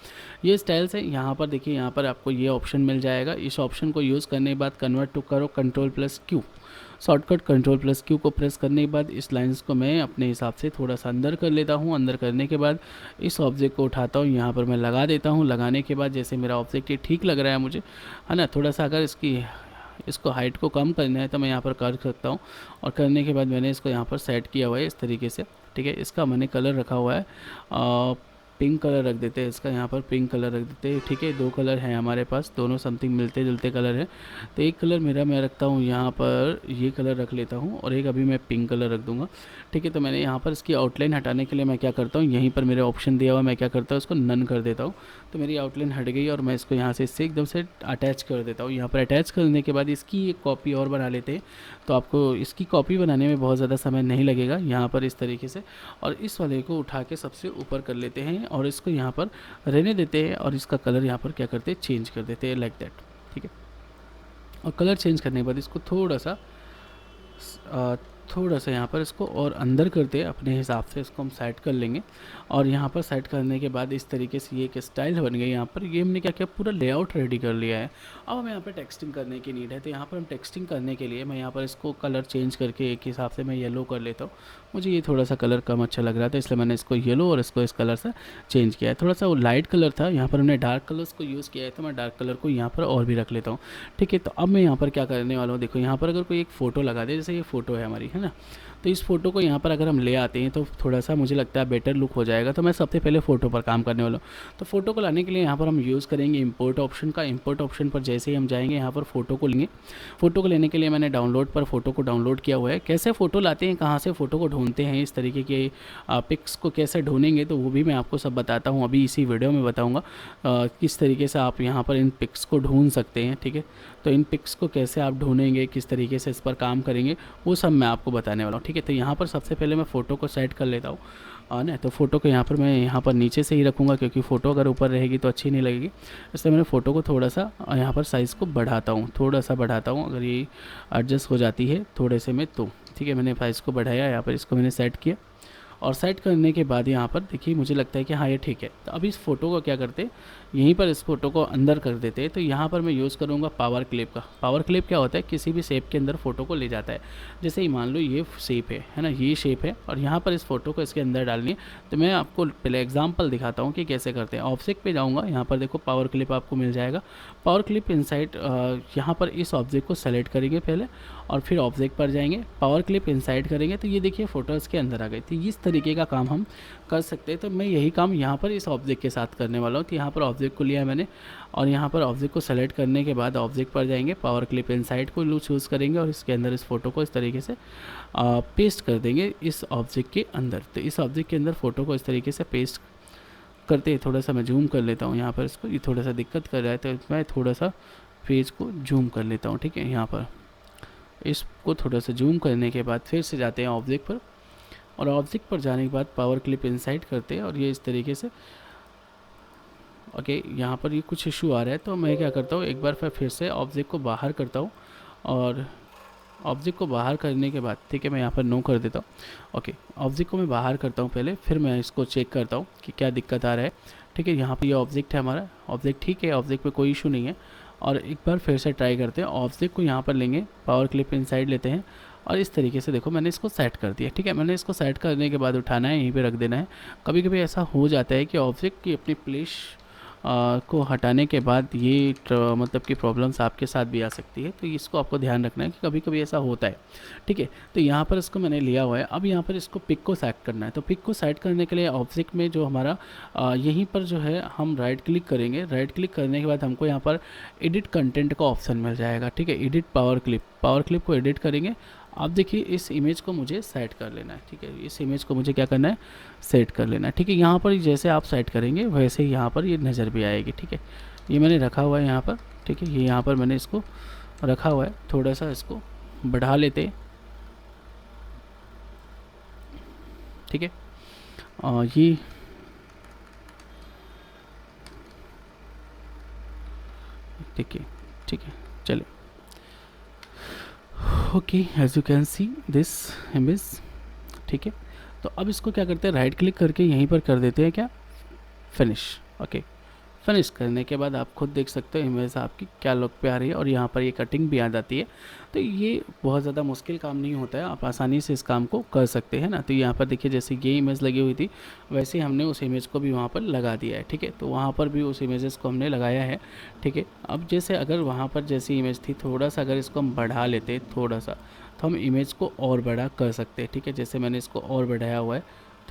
ये स्टाइल्स है, यहाँ पर देखिए यहाँ पर आपको ये ऑप्शन मिल जाएगा। इस ऑप्शन को यूज़ करने के बाद कन्वर्ट टू करो कंट्रोल+Q, शॉर्टकट कंट्रोल+Q को प्रेस करने के बाद इस लाइंस को मैं अपने हिसाब से थोड़ा सा अंदर कर लेता हूँ। अंदर करने के बाद इस ऑब्जेक्ट को उठाता हूँ, यहाँ पर मैं लगा देता हूँ। लगाने के बाद जैसे मेरा ऑब्जेक्ट ये ठीक लग रहा है मुझे, है ना, थोड़ा सा अगर इसको हाइट को कम करना है तो मैं यहाँ पर कर सकता हूँ। और करने के बाद मैंने इसको यहाँ पर सेट किया हुआ है इस तरीके से, ठीक है। इसका मैंने कलर रखा हुआ है पिंक कलर रख देते हैं इसका, यहाँ पर पिंक कलर रख देते हैं, ठीक है। 2 कलर हैं हमारे पास, दोनों समथिंग मिलते जुलते कलर हैं। तो एक कलर मेरा मैं रखता हूँ यहाँ पर, ये कलर रख लेता हूँ, और एक अभी मैं पिंक कलर रख दूँगा, ठीक है। तो मैंने यहाँ पर इसकी आउटलाइन हटाने के लिए मैं क्या करता हूँ, यहीं पर मेरे ऑप्शन दिया हुआ, मैं क्या करता हूँ इसको नन कर देता हूँ। तो मेरी आउटलाइन हट गई और मैं इसको यहाँ से इससे एकदम से अटैच कर देता हूँ। यहाँ पर अटैच करने के बाद इसकी एक कॉपी और बना लेते हैं। तो आपको इसकी कॉपी बनाने में बहुत ज़्यादा समय नहीं लगेगा, यहाँ पर इस तरीके से। और इस वाले को उठा के सबसे ऊपर कर लेते हैं और इसको यहाँ पर रहने देते हैं, और इसका कलर यहाँ पर क्या करते हैं, चेंज कर देते हैं लाइक दैट, ठीक है। और कलर चेंज करने के बाद इसको थोड़ा सा यहाँ पर इसको और अंदर करते हैं, अपने हिसाब से इसको हम सेट कर लेंगे। और यहाँ पर सेट करने के बाद इस तरीके से ये एक स्टाइल बन गई। यहाँ पर ये हमने क्या किया, पूरा लेआउट रेडी कर लिया है। अब हमें यहाँ पर टेक्सटिंग करने की नीड है, तो यहाँ पर हम टेक्सटिंग करने के लिए मैं यहाँ पर इसको कलर चेंज करके एक हिसाब से मैं येलो कर लेता हूँ। मुझे ये थोड़ा सा कलर कम अच्छा लग रहा था, इसलिए मैंने इसको येलो और इसको इस कलर से चेंज किया है। थोड़ा सा वो लाइट कलर था, यहाँ पर हमने डार्क कलर्स को यूज़ किया है, तो मैं डार्क कलर को यहाँ पर और भी रख लेता हूँ, ठीक है। तो अब मैं यहाँ पर क्या करने वाला हूँ, देखो यहाँ पर अगर कोई एक फ़ोटो लगा दे, जैसे ये फ़ोटो है हमारी, है ना, तो इस फ़ोटो को यहाँ पर अगर हम ले आते हैं तो थोड़ा सा मुझे लगता है बेटर लुक हो जाएगा। तो मैं सबसे पहले फ़ोटो पर काम करने वाला हूँ। तो फ़ोटो को लाने के लिए यहाँ पर हम यूज़ करेंगे इंपोर्ट ऑप्शन का। इंपोर्ट ऑप्शन पर जैसे ही हम जाएंगे, यहाँ पर फ़ोटो को लेंगे। फ़ोटो को लेने के लिए मैंने डाउनलोड पर फ़ोटो को डाउनलोड किया हुआ है। कैसे फ़ोटो लाते हैं, कहाँ से फ़ोटो को ढूंढते हैं, इस तरीके के पिक्स को कैसे ढूंढेंगे, तो वो भी मैं आपको सब बताता हूँ। अभी इसी वीडियो में बताऊँगा किस तरीके से आप यहाँ पर इन पिक्स को ढूंढ सकते हैं, ठीक है। तो इन पिक्स को कैसे आप ढूंढेंगे, किस तरीके से इस पर काम करेंगे, वो सब मैं आपको बताने वाला हूँ, ठीक है। तो यहाँ पर सबसे पहले मैं फ़ोटो को सेट कर लेता हूँ, ना। तो फ़ोटो को यहाँ पर मैं यहाँ पर नीचे से ही रखूँगा, क्योंकि फ़ोटो अगर ऊपर रहेगी तो अच्छी नहीं लगेगी। इसलिए मैंने फ़ोटो को थोड़ा सा यहाँ पर साइज़ को बढ़ाता हूँ, थोड़ा सा बढ़ाता हूँ। अगर ये एडजस्ट हो जाती है थोड़े से में तो ठीक है। मैंने साइज़ को बढ़ाया, यहाँ पर इसको मैंने सेट किया। और सेट करने के बाद यहाँ पर देखिए मुझे लगता है कि हाँ ये ठीक है। तो अब इस फ़ोटो को क्या करते हैं, यहीं पर इस फ़ोटो को अंदर कर देते हैं। तो यहाँ पर मैं यूज़ करूँगा पावर क्लिप का। पावर क्लिप क्या होता है, किसी भी शेप के अंदर फ़ोटो को ले जाता है। जैसे ही मान लो ये शेप है ना, ये शेप है, और यहाँ पर इस फ़ोटो को इसके अंदर डालनी है। तो मैं आपको पहले एग्जाम्पल दिखाता हूँ कि कैसे करते हैं। ऑब्जेक्ट पे जाऊँगा, यहाँ पर देखो पावर क्लिप आपको मिल जाएगा। पावर क्लिप इनसाइड, यहाँ पर इस ऑब्जेक्ट को सेलेक्ट करेंगे पहले, और फिर ऑब्जेक्ट पर जाएंगे, पावर क्लिप इनसाइड करेंगे, तो ये देखिए फ़ोटोज़ के अंदर आ गई। तो इस तरीके का काम हम कर सकते हैं। तो मैं यही काम यहाँ पर इस ऑब्जेक्ट के साथ करने वाला हूँ। तो यहाँ पर ऑब्जेक्ट को लिया मैंने, और यहाँ पर ऑब्जेक्ट को सेलेक्ट करने के बाद ऑब्जेक्ट पर जाएंगे, पावर क्लिप इनसाइड को चूज़ करेंगे, और इसके अंदर इस फ़ोटो को इस तरीके से पेस्ट कर देंगे इस ऑब्जेक्ट के अंदर। तो इस ऑब्जेक्ट के अंदर फ़ोटो को इस तरीके से पेस्ट करते हैं। थोड़ा सा मैं जूम कर लेता हूँ यहाँ पर इसको, ये थोड़ा सा दिक्कत कर रहा है, तो मैं थोड़ा सा पेज को जूम कर लेता हूँ, ठीक है। यहाँ पर इसको थोड़ा सा जूम करने के बाद फिर से जाते हैं ऑब्जेक्ट पर, और ऑब्जेक्ट पर जाने के बाद पावर क्लिप इनसाइड करते हैं, और ये इस तरीके से ओके। यहाँ पर ये कुछ इशू आ रहा है, तो मैं क्या करता हूँ, एक बार फिर से ऑब्जेक्ट को बाहर करता हूँ, और ऑब्जेक्ट को बाहर करने के बाद ठीक है, मैं यहाँ पर नो कर देता हूँ। ओके, ऑब्जेक्ट को मैं बाहर करता हूँ पहले, फिर मैं इसको चेक करता हूँ कि क्या दिक्कत आ रहा है, ठीक है। यहाँ पर ये ऑब्जेक्ट है हमारा, ऑब्जेक्ट ठीक है, ऑब्जेक्ट पे कोई इशू नहीं है। और एक बार फिर से ट्राई करते हैं, ऑब्जेक्ट को यहाँ पर लेंगे, पावर क्लिप इनसाइड लेते हैं, और इस तरीके से देखो मैंने इसको सेट कर दिया, ठीक है। मैंने इसको सेट करने के बाद उठाना है, यहीं पे रख देना है। कभी कभी ऐसा हो जाता है कि ऑब्जेक्ट की अपनी प्लेस को हटाने के बाद ये मतलब कि प्रॉब्लम्स आपके साथ भी आ सकती है, तो इसको आपको ध्यान रखना है कि कभी कभी ऐसा होता है, ठीक है। तो यहाँ पर इसको मैंने लिया हुआ है। अब यहाँ पर इसको पिक को सेट करना है। तो पिक को सेट करने के लिए ऑब्जेक्ट में जो हमारा यहीं पर जो है हम राइट क्लिक करेंगे। राइट क्लिक करने के बाद हमको यहाँ पर एडिट कंटेंट का ऑप्शन मिल जाएगा, ठीक है। एडिट पावर क्लिप को एडिट करेंगे। आप देखिए इस इमेज को मुझे सेट कर लेना है, ठीक है। इस इमेज को मुझे क्या करना है, सेट कर लेना है, ठीक है। यहाँ पर जैसे आप सेट करेंगे वैसे ही यहाँ पर ये नज़र भी आएगी, ठीक है। ये मैंने रखा हुआ है यहाँ पर, ठीक है। ये यहाँ पर मैंने इसको रखा हुआ है, थोड़ा सा इसको बढ़ा लेते, ठीक है। ये देखिए, ठीक है, चलिए। Okay, as you can see this image, ठीक है। तो अब इसको क्या करते हैं, राइट क्लिक करके यहीं पर कर देते हैं क्या, फिनिश। ओके, फिनिश करने के बाद आप खुद देख सकते हो इमेज आपकी क्या लुक पे आ रही है, और यहाँ पर ये कटिंग भी आ जाती है। तो ये बहुत ज़्यादा मुश्किल काम नहीं होता है, आप आसानी से इस काम को कर सकते हैं ना। तो यहाँ पर देखिए जैसे ये इमेज लगी हुई थी, वैसे ही हमने उस इमेज को भी वहाँ पर लगा दिया है, ठीक है। तो वहाँ पर भी उस इमेजेस को हमने लगाया है, ठीक है। अब जैसे अगर वहाँ पर जैसी इमेज थी, थोड़ा सा अगर इसको हम बढ़ा लेते थोड़ा सा, तो हम इमेज को और बड़ा कर सकते हैं, ठीक है। जैसे मैंने इसको और बढ़ाया हुआ है,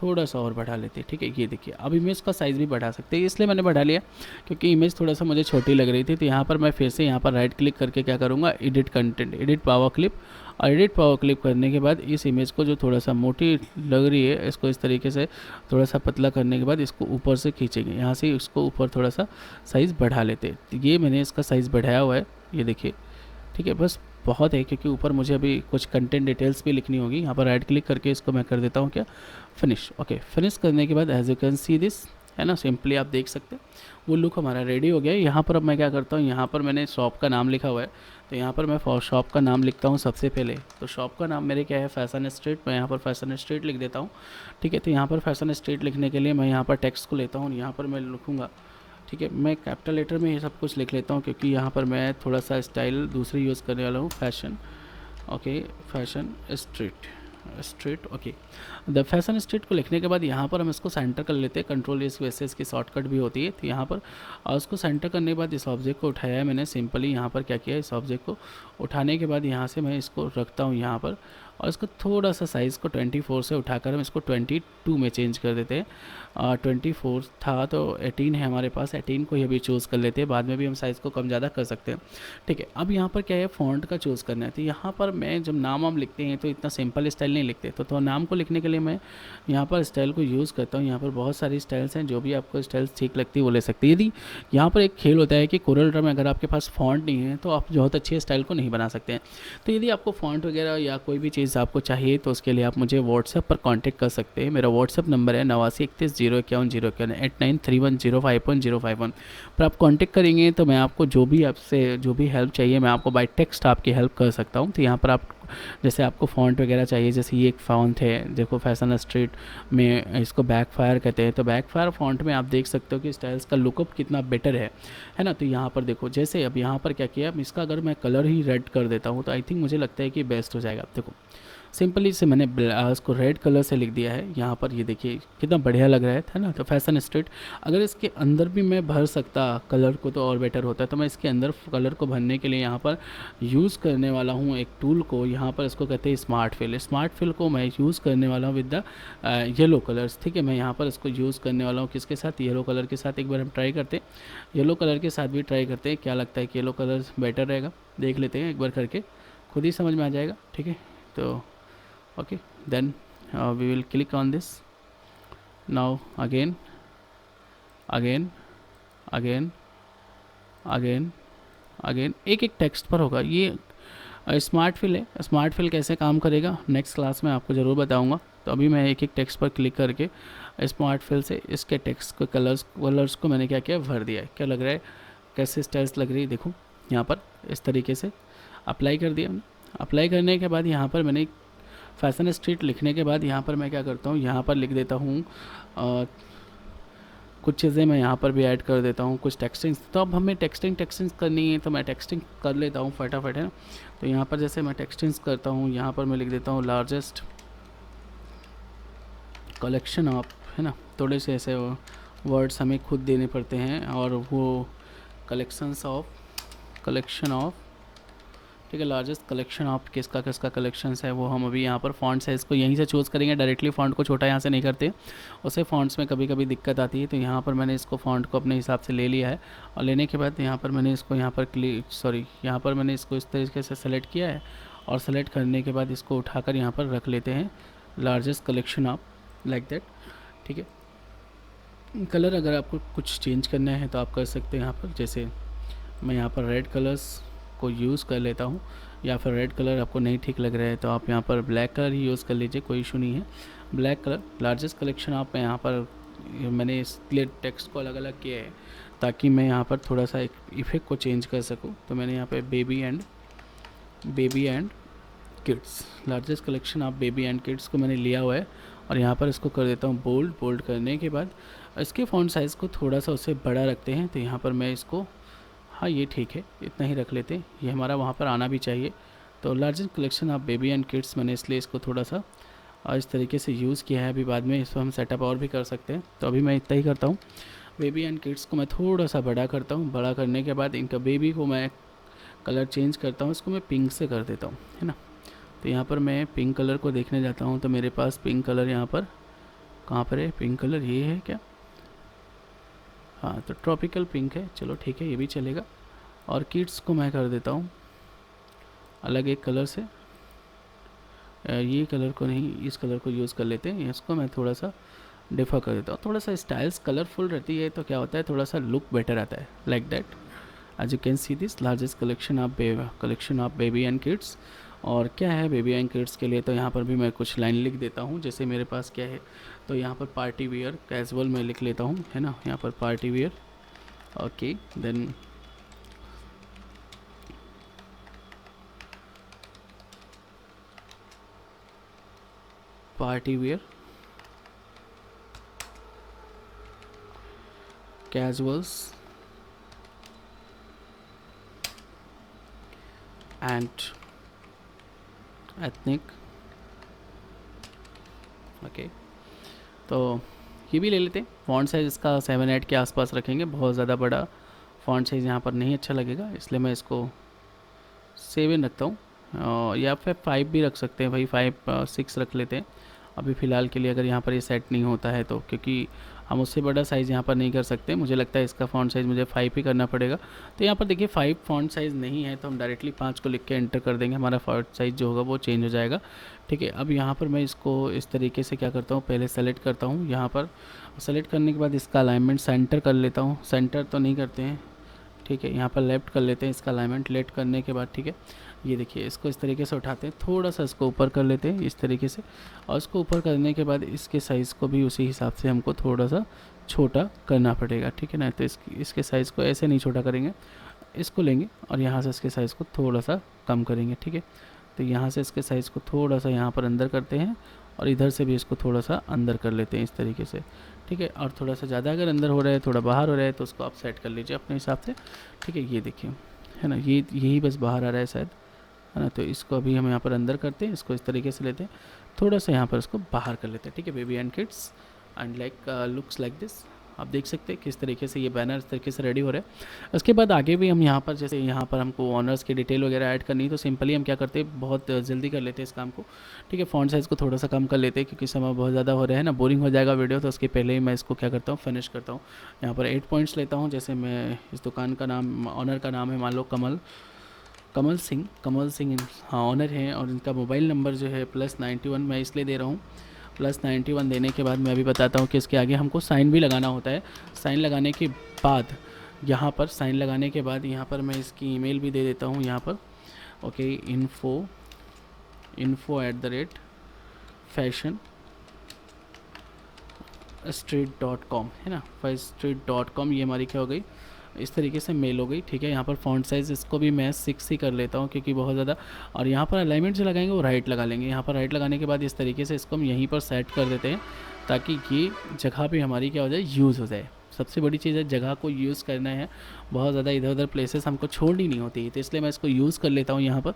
थोड़ा सा और बढ़ा लेते हैं, ठीक है। ये देखिए अब इमेज का साइज़ भी बढ़ा सकते हैं, इसलिए मैंने बढ़ा लिया क्योंकि इमेज थोड़ा सा मुझे छोटी लग रही थी। तो यहाँ पर मैं फिर से यहाँ पर राइट क्लिक करके क्या करूँगा, edit content, edit power clip, और एडिट पावर क्लिप करने के बाद इस इमेज को जो थोड़ा सा मोटी लग रही है, इसको इस तरीके से थोड़ा सा पतला करने के बाद इसको ऊपर से खींचेंगे, यहाँ से इसको ऊपर थोड़ा सा साइज़ बढ़ा लेते हैं। तो ये मैंने इसका साइज़ बढ़ाया हुआ है, ये देखिए, ठीक है। बस बहुत है क्योंकि ऊपर मुझे अभी कुछ कंटेंट डिटेल्स भी लिखनी होगी। यहाँ पर राइट क्लिक करके इसको मैं कर देता हूँ क्या, फिनिश। ओके, फिनिश करने के बाद as you can see this, है ना, सिंपली आप देख सकते हैं वो लुक हमारा रेडी हो गया है। यहाँ पर अब मैं क्या करता हूँ, यहाँ पर मैंने शॉप का नाम लिखा हुआ है, तो यहाँ पर मैं शॉप का नाम लिखता हूँ सबसे पहले। तो शॉप का नाम मेरे क्या है, फैशन स्ट्रीट। मैं यहाँ पर फैशन स्ट्रीट लिख देता हूँ, ठीक है। तो यहाँ पर फैशन स्ट्रीट लिखने के लिए मैं यहाँ पर टेक्स्ट को लेता हूँ, यहाँ पर मैं लिखूँगा, ठीक है। मैं कैपिटल लेटर में ये सब कुछ लिख लेता हूँ क्योंकि यहाँ पर मैं थोड़ा सा स्टाइल दूसरी यूज़ करने वाला हूँ, fashion, okay, fashion street, street, okay. The fashion street को लिखने के बाद यहाँ पर हम इसको सेंटर कर लेते हैं, कंट्रोल इस वैसे इसकी शॉर्टकट भी होती है। तो यहाँ पर और उसको सेंटर करने के बाद इस ऑब्जेक्ट को उठाया है मैंने, सिंपली यहाँ पर क्या किया, इस ऑब्जेक्ट को उठाने के बाद यहाँ से मैं इसको रखता हूँ यहाँ पर, और इसको थोड़ा सा साइज़ को 24 से उठाकर हम इसको 22 में चेंज कर देते हैं। 24 था तो 18 है हमारे पास, 18 को ही अभी चूज़ कर लेते हैं, बाद में भी हम साइज़ को कम ज़्यादा कर सकते हैं, ठीक है। अब यहाँ पर क्या है, फ़ॉन्ट का चूज़ करना है। तो यहाँ पर मैं जब नाम हम लिखते हैं तो इतना सिंपल स्टाइल नहीं लिखते, तो नाम को लिखने के लिए मैं यहाँ पर स्टाइल को यूज़ करता हूँ। यहाँ पर बहुत सारी स्टाइल्स हैं, जो भी आपको स्टाइल्स ठीक लगती है वो ले सकती है। यदि यहाँ पर एक खेल होता है कि कोरल ड्रा में अगर आपके पास फ़ॉन्ट नहीं है तो आप बहुत अच्छी स्टाइल को नहीं बना सकते हैं। तो यदि आपको फ़ॉन्ट वगैरह या कोई भी चीज़ आपको चाहिए तो उसके लिए आप मुझे व्हाट्सएप पर कांटेक्ट कर सकते हैं। मेरा व्हाट्सएप नंबर है 89310151 8931051051 पर आप कांटेक्ट करेंगे तो मैं आपको जो भी हेल्प चाहिए मैं आपको बाय टेक्स्ट आपकी हेल्प कर सकता हूँ। तो यहाँ पर आप जैसे आपको फ़ॉन्ट वगैरह चाहिए, जैसे ये एक फ़ॉन्ट है देखो, फैशन स्ट्रीट में इसको बैकफायर कहते हैं। तो बैकफायर फ़ॉन्ट में आप देख सकते हो कि स्टाइल्स का लुकअप कितना बेटर है ना। तो यहाँ पर देखो, जैसे अब यहाँ पर क्या किया, इसका अगर मैं कलर ही रेड कर देता हूँ तो आई थिंक मुझे लगता है कि बेस्ट हो जाएगा। देखो सिंपली से मैंने उसको रेड कलर से लिख दिया है यहाँ पर, ये देखिए कितना बढ़िया लग रहा है ना। तो फैशन स्ट्रीट, अगर इसके अंदर भी मैं भर सकता कलर को तो और बेटर होता है। तो मैं इसके अंदर कलर को भरने के लिए यहाँ पर यूज़ करने वाला हूँ एक टूल को, यहाँ पर इसको कहते हैं स्मार्ट फिल। स्मार्ट फिल को मैं यूज़ करने वाला हूँ विद द येलो कलर्स, ठीक है। मैं यहाँ पर इसको यूज़ करने वाला हूँ किसके साथ, येलो कलर के साथ। एक बार हम ट्राई करते हैं, येलो कलर के साथ भी ट्राई करते हैं, क्या लगता है कि येलो कलर बेटर रहेगा, देख लेते हैं एक बार करके, खुद ही समझ में आ जाएगा, ठीक है। तो okay, then we will click on this now, again एक एक टेक्स्ट पर होगा ये। स्मार्ट फिल है, स्मार्ट फिल कैसे काम करेगा नेक्स्ट क्लास में आपको ज़रूर बताऊंगा। तो अभी मैं एक एक टेक्स्ट पर क्लिक करके स्मार्ट फिल से इसके टेक्स्ट को कलर्स को मैंने क्या किया, भर दिया है। क्या लग रहा है, कैसे स्टाइल्स लग रही है, देखो यहाँ पर इस तरीके से अप्लाई कर दिया। अप्लाई करने के बाद यहाँ पर मैंने फैशन स्ट्रीट लिखने के बाद यहाँ पर मैं क्या करता हूँ, यहाँ पर लिख देता हूँ कुछ चीज़ें मैं यहाँ पर भी ऐड कर देता हूँ, कुछ टेक्सटिंग। तो अब हमें टेक्सटिंग करनी है तो मैं टेक्सटिंग कर लेता हूँ फटाफट, है ना। तो यहाँ पर जैसे मैं टेक्सटिंग करता हूँ, यहाँ पर मैं लिख देता हूँ लार्जेस्ट कलेक्शन ऑफ, है ना। थोड़े से ऐसे वर्ड्स हमें खुद देने पड़ते हैं, और वो कलेक्शन ऑफ, ठीक है। लार्जेस्ट कलेक्शन ऑफ किसका कलेक्शंस है वो हम अभी यहाँ पर फ़ॉन्ट साइज़ को यहीं से चूज़ करेंगे, डायरेक्टली फ़ॉन्ट को छोटा यहाँ से नहीं करते, उससे फ़ॉन्ट्स में कभी कभी दिक्कत आती है। तो यहाँ पर मैंने इसको फ़ॉन्ट को अपने हिसाब से ले लिया है, और लेने के बाद यहाँ पर मैंने इसको यहाँ पर मैंने इसको इस तरीके से सेलेक्ट किया है, और सेलेक्ट करने के बाद इसको उठाकर यहाँ पर रख लेते हैं largest collection of, like that, ठीक है। कलर अगर आपको कुछ चेंज करना है तो आप कर सकते हैं यहाँ पर, जैसे मैं यहाँ पर रेड कलर्स को यूज़ कर लेता हूँ, या फिर रेड कलर आपको नहीं ठीक लग रहा है तो आप यहाँ पर ब्लैक कलर ही यूज़ कर लीजिए, कोई इशू नहीं है। ब्लैक कलर लार्जेस्ट कलेक्शन आप यहाँ पर, मैंने इसलिए टेक्स्ट को अलग अलग किया है ताकि मैं यहाँ पर थोड़ा सा एक इफ़ेक्ट को चेंज कर सकूँ। तो मैंने यहाँ पे baby and kids, largest collection of baby and kids को मैंने लिया हुआ है, और यहाँ पर इसको कर देता हूँ बोल्ड करने के बाद इसके फ़ॉन्ट साइज़ को थोड़ा सा उससे बड़ा रखते हैं, तो यहाँ पर मैं इसको, हाँ ये ठीक है, इतना ही रख लेते हैं, ये हमारा वहाँ पर आना भी चाहिए। तो largest collection of baby and kids, मैंने इसलिए इसको थोड़ा सा इस तरीके से यूज़ किया है। अभी बाद में इसको हम सेटअप और भी कर सकते हैं, तो अभी मैं इतना ही करता हूँ। बेबी एंड किड्स को मैं थोड़ा सा बड़ा करता हूँ, बड़ा करने के बाद इनका बेबी को मैं कलर चेंज करता हूँ, इसको मैं पिंक से कर देता हूँ, है ना। तो यहाँ पर मैं पिंक कलर को देखने जाता हूँ, तो मेरे पास पिंक कलर यहाँ पर कहाँ पर है? पिंक कलर ये है क्या? हाँ, तो ट्रॉपिकल पिंक है, चलो ठीक है, ये भी चलेगा। और किड्स को मैं कर देता हूँ अलग एक कलर से, ये कलर को नहीं, इस कलर को यूज़ कर लेते हैं। इसको मैं थोड़ा सा डिफ़र कर देता हूँ, थोड़ा सा स्टाइल्स कलरफुल रहती है, तो क्या होता है, थोड़ा सा लुक बेटर आता है, like that. As you can see this largest collection of baby and kids. और क्या है बेबी एंड किड्स के लिए, तो यहाँ पर भी मैं कुछ लाइन लिख देता हूँ। जैसे मेरे पास क्या है, तो यहाँ पर पार्टी वियर कैजुअल मैं लिख लेता हूँ, है ना, यहाँ पर party wear. Okay, then party wear casuals and ethnic। Okay, तो ये भी ले लेते हैं। फ़ॉन्ट साइज़ इसका 7-8 के आसपास रखेंगे, बहुत ज़्यादा बड़ा फ़ॉन्ट साइज़ यहाँ पर नहीं अच्छा लगेगा, इसलिए मैं इसको 7 रखता हूँ। या फिर 5 भी रख सकते हैं भाई, 5-6 रख लेते हैं अभी फ़िलहाल के लिए, अगर यहाँ पर ये सेट नहीं होता है तो, क्योंकि हम उससे बड़ा साइज़ यहाँ पर नहीं कर सकते। मुझे लगता है इसका फ़ॉन्ट साइज़ मुझे 5 ही करना पड़ेगा। तो यहाँ पर देखिए 5 फ़ॉन्ट साइज़ नहीं है, तो हम डायरेक्टली 5 को लिख के एंटर कर देंगे, हमारा फ़ॉन्ट साइज़ जो होगा वो चेंज हो जाएगा। ठीक है, अब यहाँ पर मैं इसको इस तरीके से क्या करता हूँ, पहले सेलेक्ट करता हूँ। यहाँ पर सेलेक्ट करने के बाद इसका अलाइनमेंट सेंटर कर लेता हूँ, सेंटर तो नहीं करते हैं, ठीक है, यहाँ पर लेफ़्ट कर लेते हैं इसका अलाइनमेंट। लेफ्ट करने के बाद ठीक है, ये देखिए इसको इस तरीके से उठाते हैं, थोड़ा सा इसको ऊपर कर लेते हैं इस तरीके से, और इसको ऊपर करने के बाद इसके साइज़ को भी उसी हिसाब से हमको थोड़ा सा छोटा करना पड़ेगा, ठीक है ना। तो इसके साइज़ को ऐसे नहीं छोटा करेंगे, इसको लेंगे और यहाँ से इसके साइज़ को थोड़ा सा कम करेंगे, ठीक है। तो यहाँ से इसके साइज़ को थोड़ा सा यहाँ पर अंदर करते हैं, और इधर से भी इसको थोड़ा सा अंदर कर लेते हैं इस तरीके से, ठीक है। और थोड़ा सा ज़्यादा अगर अंदर हो रहा है, थोड़ा बाहर हो रहा है, तो उसको आप सेट कर लीजिए अपने हिसाब से, ठीक है। ये देखिए, है ना, ये यही बस बाहर आ रहा है शायद, है ना। तो इसको अभी हम यहाँ पर अंदर करते हैं, इसको इस तरीके से लेते हैं, थोड़ा सा यहाँ पर इसको बाहर कर लेते हैं, ठीक है। Baby and kids and like looks like this. आप देख सकते हैं किस तरीके से ये बैनर इस तरीके से रेडी हो रहा है। उसके बाद आगे भी हम यहाँ पर, जैसे यहाँ पर हमको ऑनर्स की डिटेल वगैरह ऐड करनी है, तो सिंपली हम क्या करते हैं, बहुत जल्दी कर लेते हैं इस काम को, ठीक है। फ़ॉन्ट साइज़ को थोड़ा सा कम कर लेते हैं, क्योंकि समय बहुत ज़्यादा हो रहा है ना, बोरिंग हो जाएगा वीडियो, तो उसके पहले ही मैं इसको क्या करता हूँ, फिनिश करता हूँ। यहाँ पर 8 पॉइंट्स लेता हूँ। जैसे मैं इस दुकान का नाम, ऑनर का नाम है मान लो कमल सिंह, हाँ ऑनर हैं, और इनका मोबाइल नंबर जो है +91, मैं इसलिए दे रहा हूँ +91 देने के बाद मैं अभी बताता हूँ कि इसके आगे हमको साइन भी लगाना होता है। साइन लगाने के बाद यहाँ पर साइन लगाने के बाद यहाँ पर मैं इसकी ईमेल भी दे देता हूँ यहाँ पर। ओके, info@fashionstreet.com है ना, fashionstreet.com, ये हमारी क्या हो गई, इस तरीके से मेल हो गई, ठीक है। यहाँ पर फ़ॉन्ट साइज़ इसको भी मैं 6 ही कर लेता हूँ, क्योंकि बहुत ज़्यादा, और यहाँ पर अलाइनमेंट जो लगाएंगे वो राइट लगा लेंगे। यहाँ पर राइट लगाने के बाद इस तरीके से इसको हम यहीं पर सेट कर देते हैं, ताकि ये जगह पे हमारी क्या हो जाए, यूज़ हो जाए। सबसे बड़ी चीज़ है जगह को यूज़ करना है, बहुत ज़्यादा इधर उधर प्लेसेस हमको छोड़नी नहीं होती है, तो इसलिए मैं इसको यूज़ कर लेता हूँ यहाँ पर।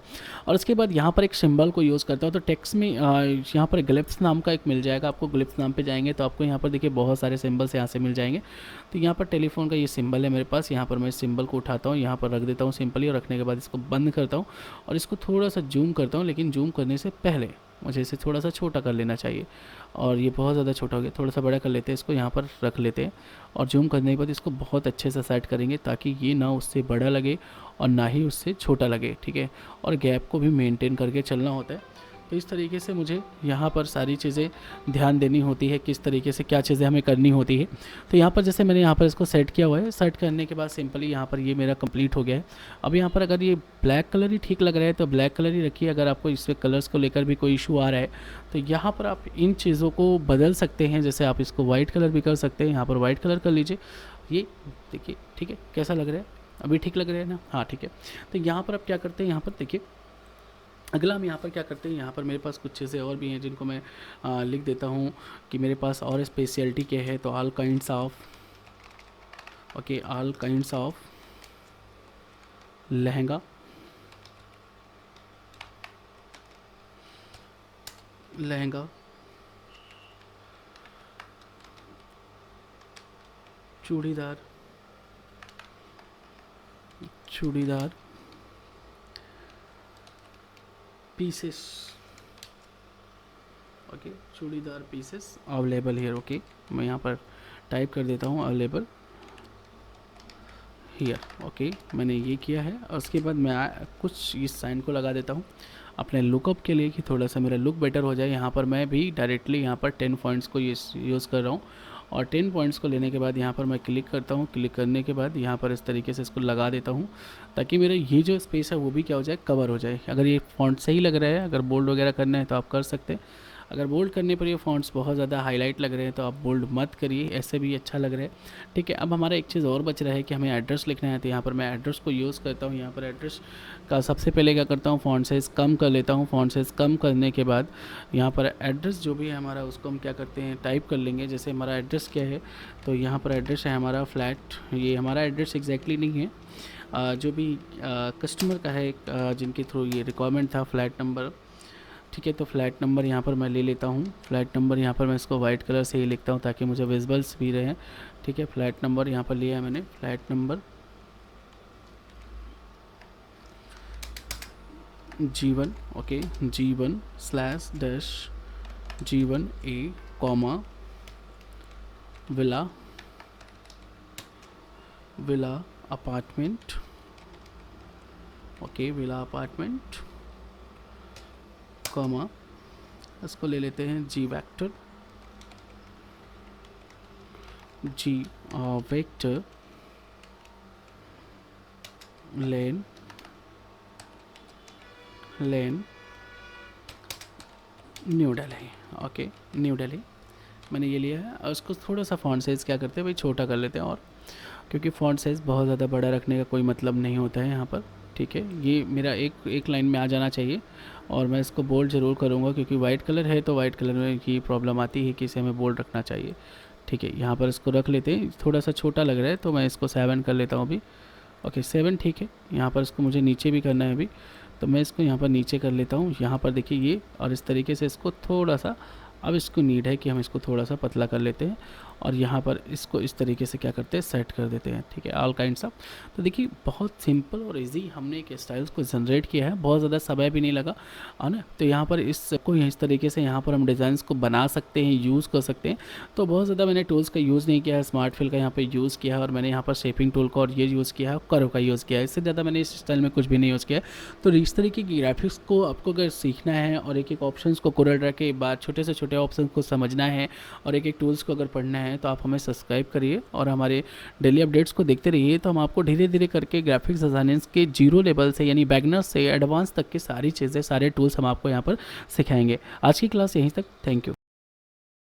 और उसके बाद यहाँ पर एक सिंबल को यूज़ करता हूँ, तो टेक्स्ट में यहाँ पर ग्लिप्स नाम का एक मिल जाएगा आपको। ग्लिप्स नाम पे जाएंगे तो आपको यहाँ पर देखिए बहुत सारे सिंबल्स यहाँ से मिल जाएंगे। तो यहाँ पर टेलीफोन का ये सिंबल है मेरे पास, यहाँ पर मैं इस सिंबल को उठाता हूँ, यहाँ पर रख देता हूँ सिंपली, और रखने के बाद इसको बंद करता हूँ और इसको थोड़ा सा जूम करता हूँ। लेकिन जूम करने से पहले मुझे इसे थोड़ा सा छोटा कर लेना चाहिए, और ये बहुत ज़्यादा छोटा हो गया, थोड़ा सा बड़ा कर लेते हैं इसको, यहाँ पर रख लेते हैं, और जूम करने के बाद इसको बहुत अच्छे से सेट करेंगे, ताकि ये ना उससे बड़ा लगे और ना ही उससे छोटा लगे, ठीक है। और गैप को भी मेंटेन करके चलना होता है। तो इस तरीके से मुझे यहाँ पर सारी चीज़ें ध्यान देनी होती है, किस तरीके से क्या चीज़ें हमें करनी होती है। तो यहाँ पर जैसे मैंने यहाँ पर इसको सेट किया हुआ है, सेट करने के बाद सिंपली यहाँ पर ये मेरा कंप्लीट हो गया है। अब यहाँ पर अगर ये ब्लैक कलर ही ठीक लग रहा है तो ब्लैक कलर ही रखिए। अगर आपको इसमें कलर्स को लेकर भी कोई इशू आ रहा है तो यहाँ पर आप इन चीज़ों को बदल सकते हैं। जैसे आप इसको वाइट कलर भी कर सकते हैं, यहाँ पर वाइट कलर कर लीजिए। ये देखिए, ठीक है, कैसा लग रहा है, अभी ठीक लग रहा है ना, हाँ ठीक है। तो यहाँ पर आप क्या करते हैं, यहाँ पर देखिए अगला हम यहाँ पर क्या करते हैं, यहाँ पर मेरे पास कुछ चीज़ें और भी हैं जिनको मैं लिख देता हूँ कि मेरे पास और स्पेशलिटी क्या है। तो all kinds of, okay, all kinds of lehenga, lehenga, churidar, churidar pieces, okay, churidar pieces available here. Okay, मैं यहाँ पर टाइप कर देता हूँ अवेलेबल हियर। ओके, मैंने ये किया है और उसके बाद मैं कुछ इस साइन को लगा देता हूँ अपने लुकअप के लिए कि थोड़ा सा मेरा लुक बेटर हो जाए। यहाँ पर मैं भी डायरेक्टली यहाँ पर 10 पॉइंट्स को यूज़ कर रहा हूँ और 10 पॉइंट्स को लेने के बाद यहाँ पर मैं क्लिक करता हूँ। क्लिक करने के बाद यहाँ पर इस तरीके से इसको लगा देता हूँ ताकि मेरा ये जो स्पेस है वो भी क्या हो जाए, कवर हो जाए। अगर ये फॉन्ट सही लग रहा है, अगर बोल्ड वगैरह करना है तो आप कर सकते हैं। अगर बोल्ड करने पर ये फॉन्ट्स बहुत ज़्यादा हाईलाइट लग रहे हैं तो आप बोल्ड मत करिए, ऐसे भी अच्छा लग रहा है। ठीक है, अब हमारा एक चीज़ और बच रहा है कि हमें एड्रेस लिखना है। तो यहाँ पर मैं एड्रेस को यूज़ करता हूँ। यहाँ पर एड्रेस का सबसे पहले क्या करता हूँ, फॉन्ट साइज़ कम कर लेता हूँ। फॉन्ट साइज़ कम करने के बाद यहाँ पर एड्रेस जो भी है हमारा उसको हम क्या करते हैं, टाइप कर लेंगे। जैसे हमारा एड्रेस क्या है, तो यहाँ पर एड्रेस है हमारा फ्लैट, ये हमारा एड्रेस एग्जैक्टली नहीं है, जो भी कस्टमर का है, जिनके थ्रू ये रिक्वायरमेंट था, फ्लैट नंबर। ठीक है, तो फ्लैट नंबर यहाँ पर मैं ले लेता हूँ। फ्लैट नंबर यहाँ पर मैं इसको वाइट कलर से ही लिखता हूँ ताकि मुझे विजिबल्स भी रहे। ठीक है, फ्लैट नंबर यहाँ पर लिया है मैंने, flat number G1, okay, G1/G1A, comma, villa, villa apartment, okay, villa apartment, comma, इसको ले लेते हैं G vector, G vector lane, lane New Delhi. Okay, New Delhi मैंने ये लिया है और उसको थोड़ा सा फॉन्ट साइज़ क्या करते हैं भाई, छोटा कर लेते हैं। और क्योंकि फॉन्ट साइज़ बहुत ज़्यादा बड़ा रखने का कोई मतलब नहीं होता है यहाँ पर। ठीक है, ये मेरा एक लाइन में आ जाना चाहिए और मैं इसको बोल्ड ज़रूर करूँगा क्योंकि वाइट कलर है तो वाइट कलर में की प्रॉब्लम आती है कि इसे हमें बोल्ड रखना चाहिए। ठीक है, यहाँ पर इसको रख लेते हैं, थोड़ा सा छोटा लग रहा है तो मैं इसको 7 कर लेता हूँ अभी। ओके, 7 ठीक है। यहाँ पर इसको मुझे नीचे भी करना है अभी, तो मैं इसको यहाँ पर नीचे कर लेता हूँ। यहाँ पर देखिए ये, और इस तरीके से इसको थोड़ा सा, अब इसको नीड है कि हम इसको थोड़ा सा पतला कर लेते हैं और यहाँ पर इसको इस तरीके से क्या करते हैं, सेट कर देते हैं। ठीक है, ऑल काइंड्स ऑफ। तो देखिए बहुत सिंपल और इजी हमने एक स्टाइल्स को जनरेट किया है, बहुत ज़्यादा समय भी नहीं लगा, है ना। तो यहाँ पर इसको इस तरीके से यहाँ पर हम डिज़ाइंस को बना सकते हैं, यूज़ कर सकते हैं। तो बहुत ज़्यादा मैंने टूल्स का यूज़ नहीं किया है, स्मार्ट फिल का यहाँ पर यूज़ किया है और मैंने यहाँ पर शेपिंग टूल का और ये यूज़ किया है, कर्व का यूज़ किया है। इससे ज़्यादा मैंने इस स्टाइल में कुछ भी नहीं यूज़ किया है। तो इस तरीके की ग्राफिक्स को आपको अगर सीखना है और एक एक ऑप्शंस को कोरल ड्रा के बाद छोटे से छोटे ऑप्शन को समझना है और एक एक टूल्स को अगर पढ़ना है तो आप हमें सब्सक्राइब करिए और हमारे डेली अपडेट्स को देखते रहिए। तो हम आपको धीरे धीरे करके ग्राफिक्स डिजाइनिंग के 0 लेवल से यानी बिगिनर्स से एडवांस तक की सारी चीज़ें, सारे टूल्स हम आपको यहाँ पर सिखाएंगे। आज की क्लास यहीं तक, थैंक यू।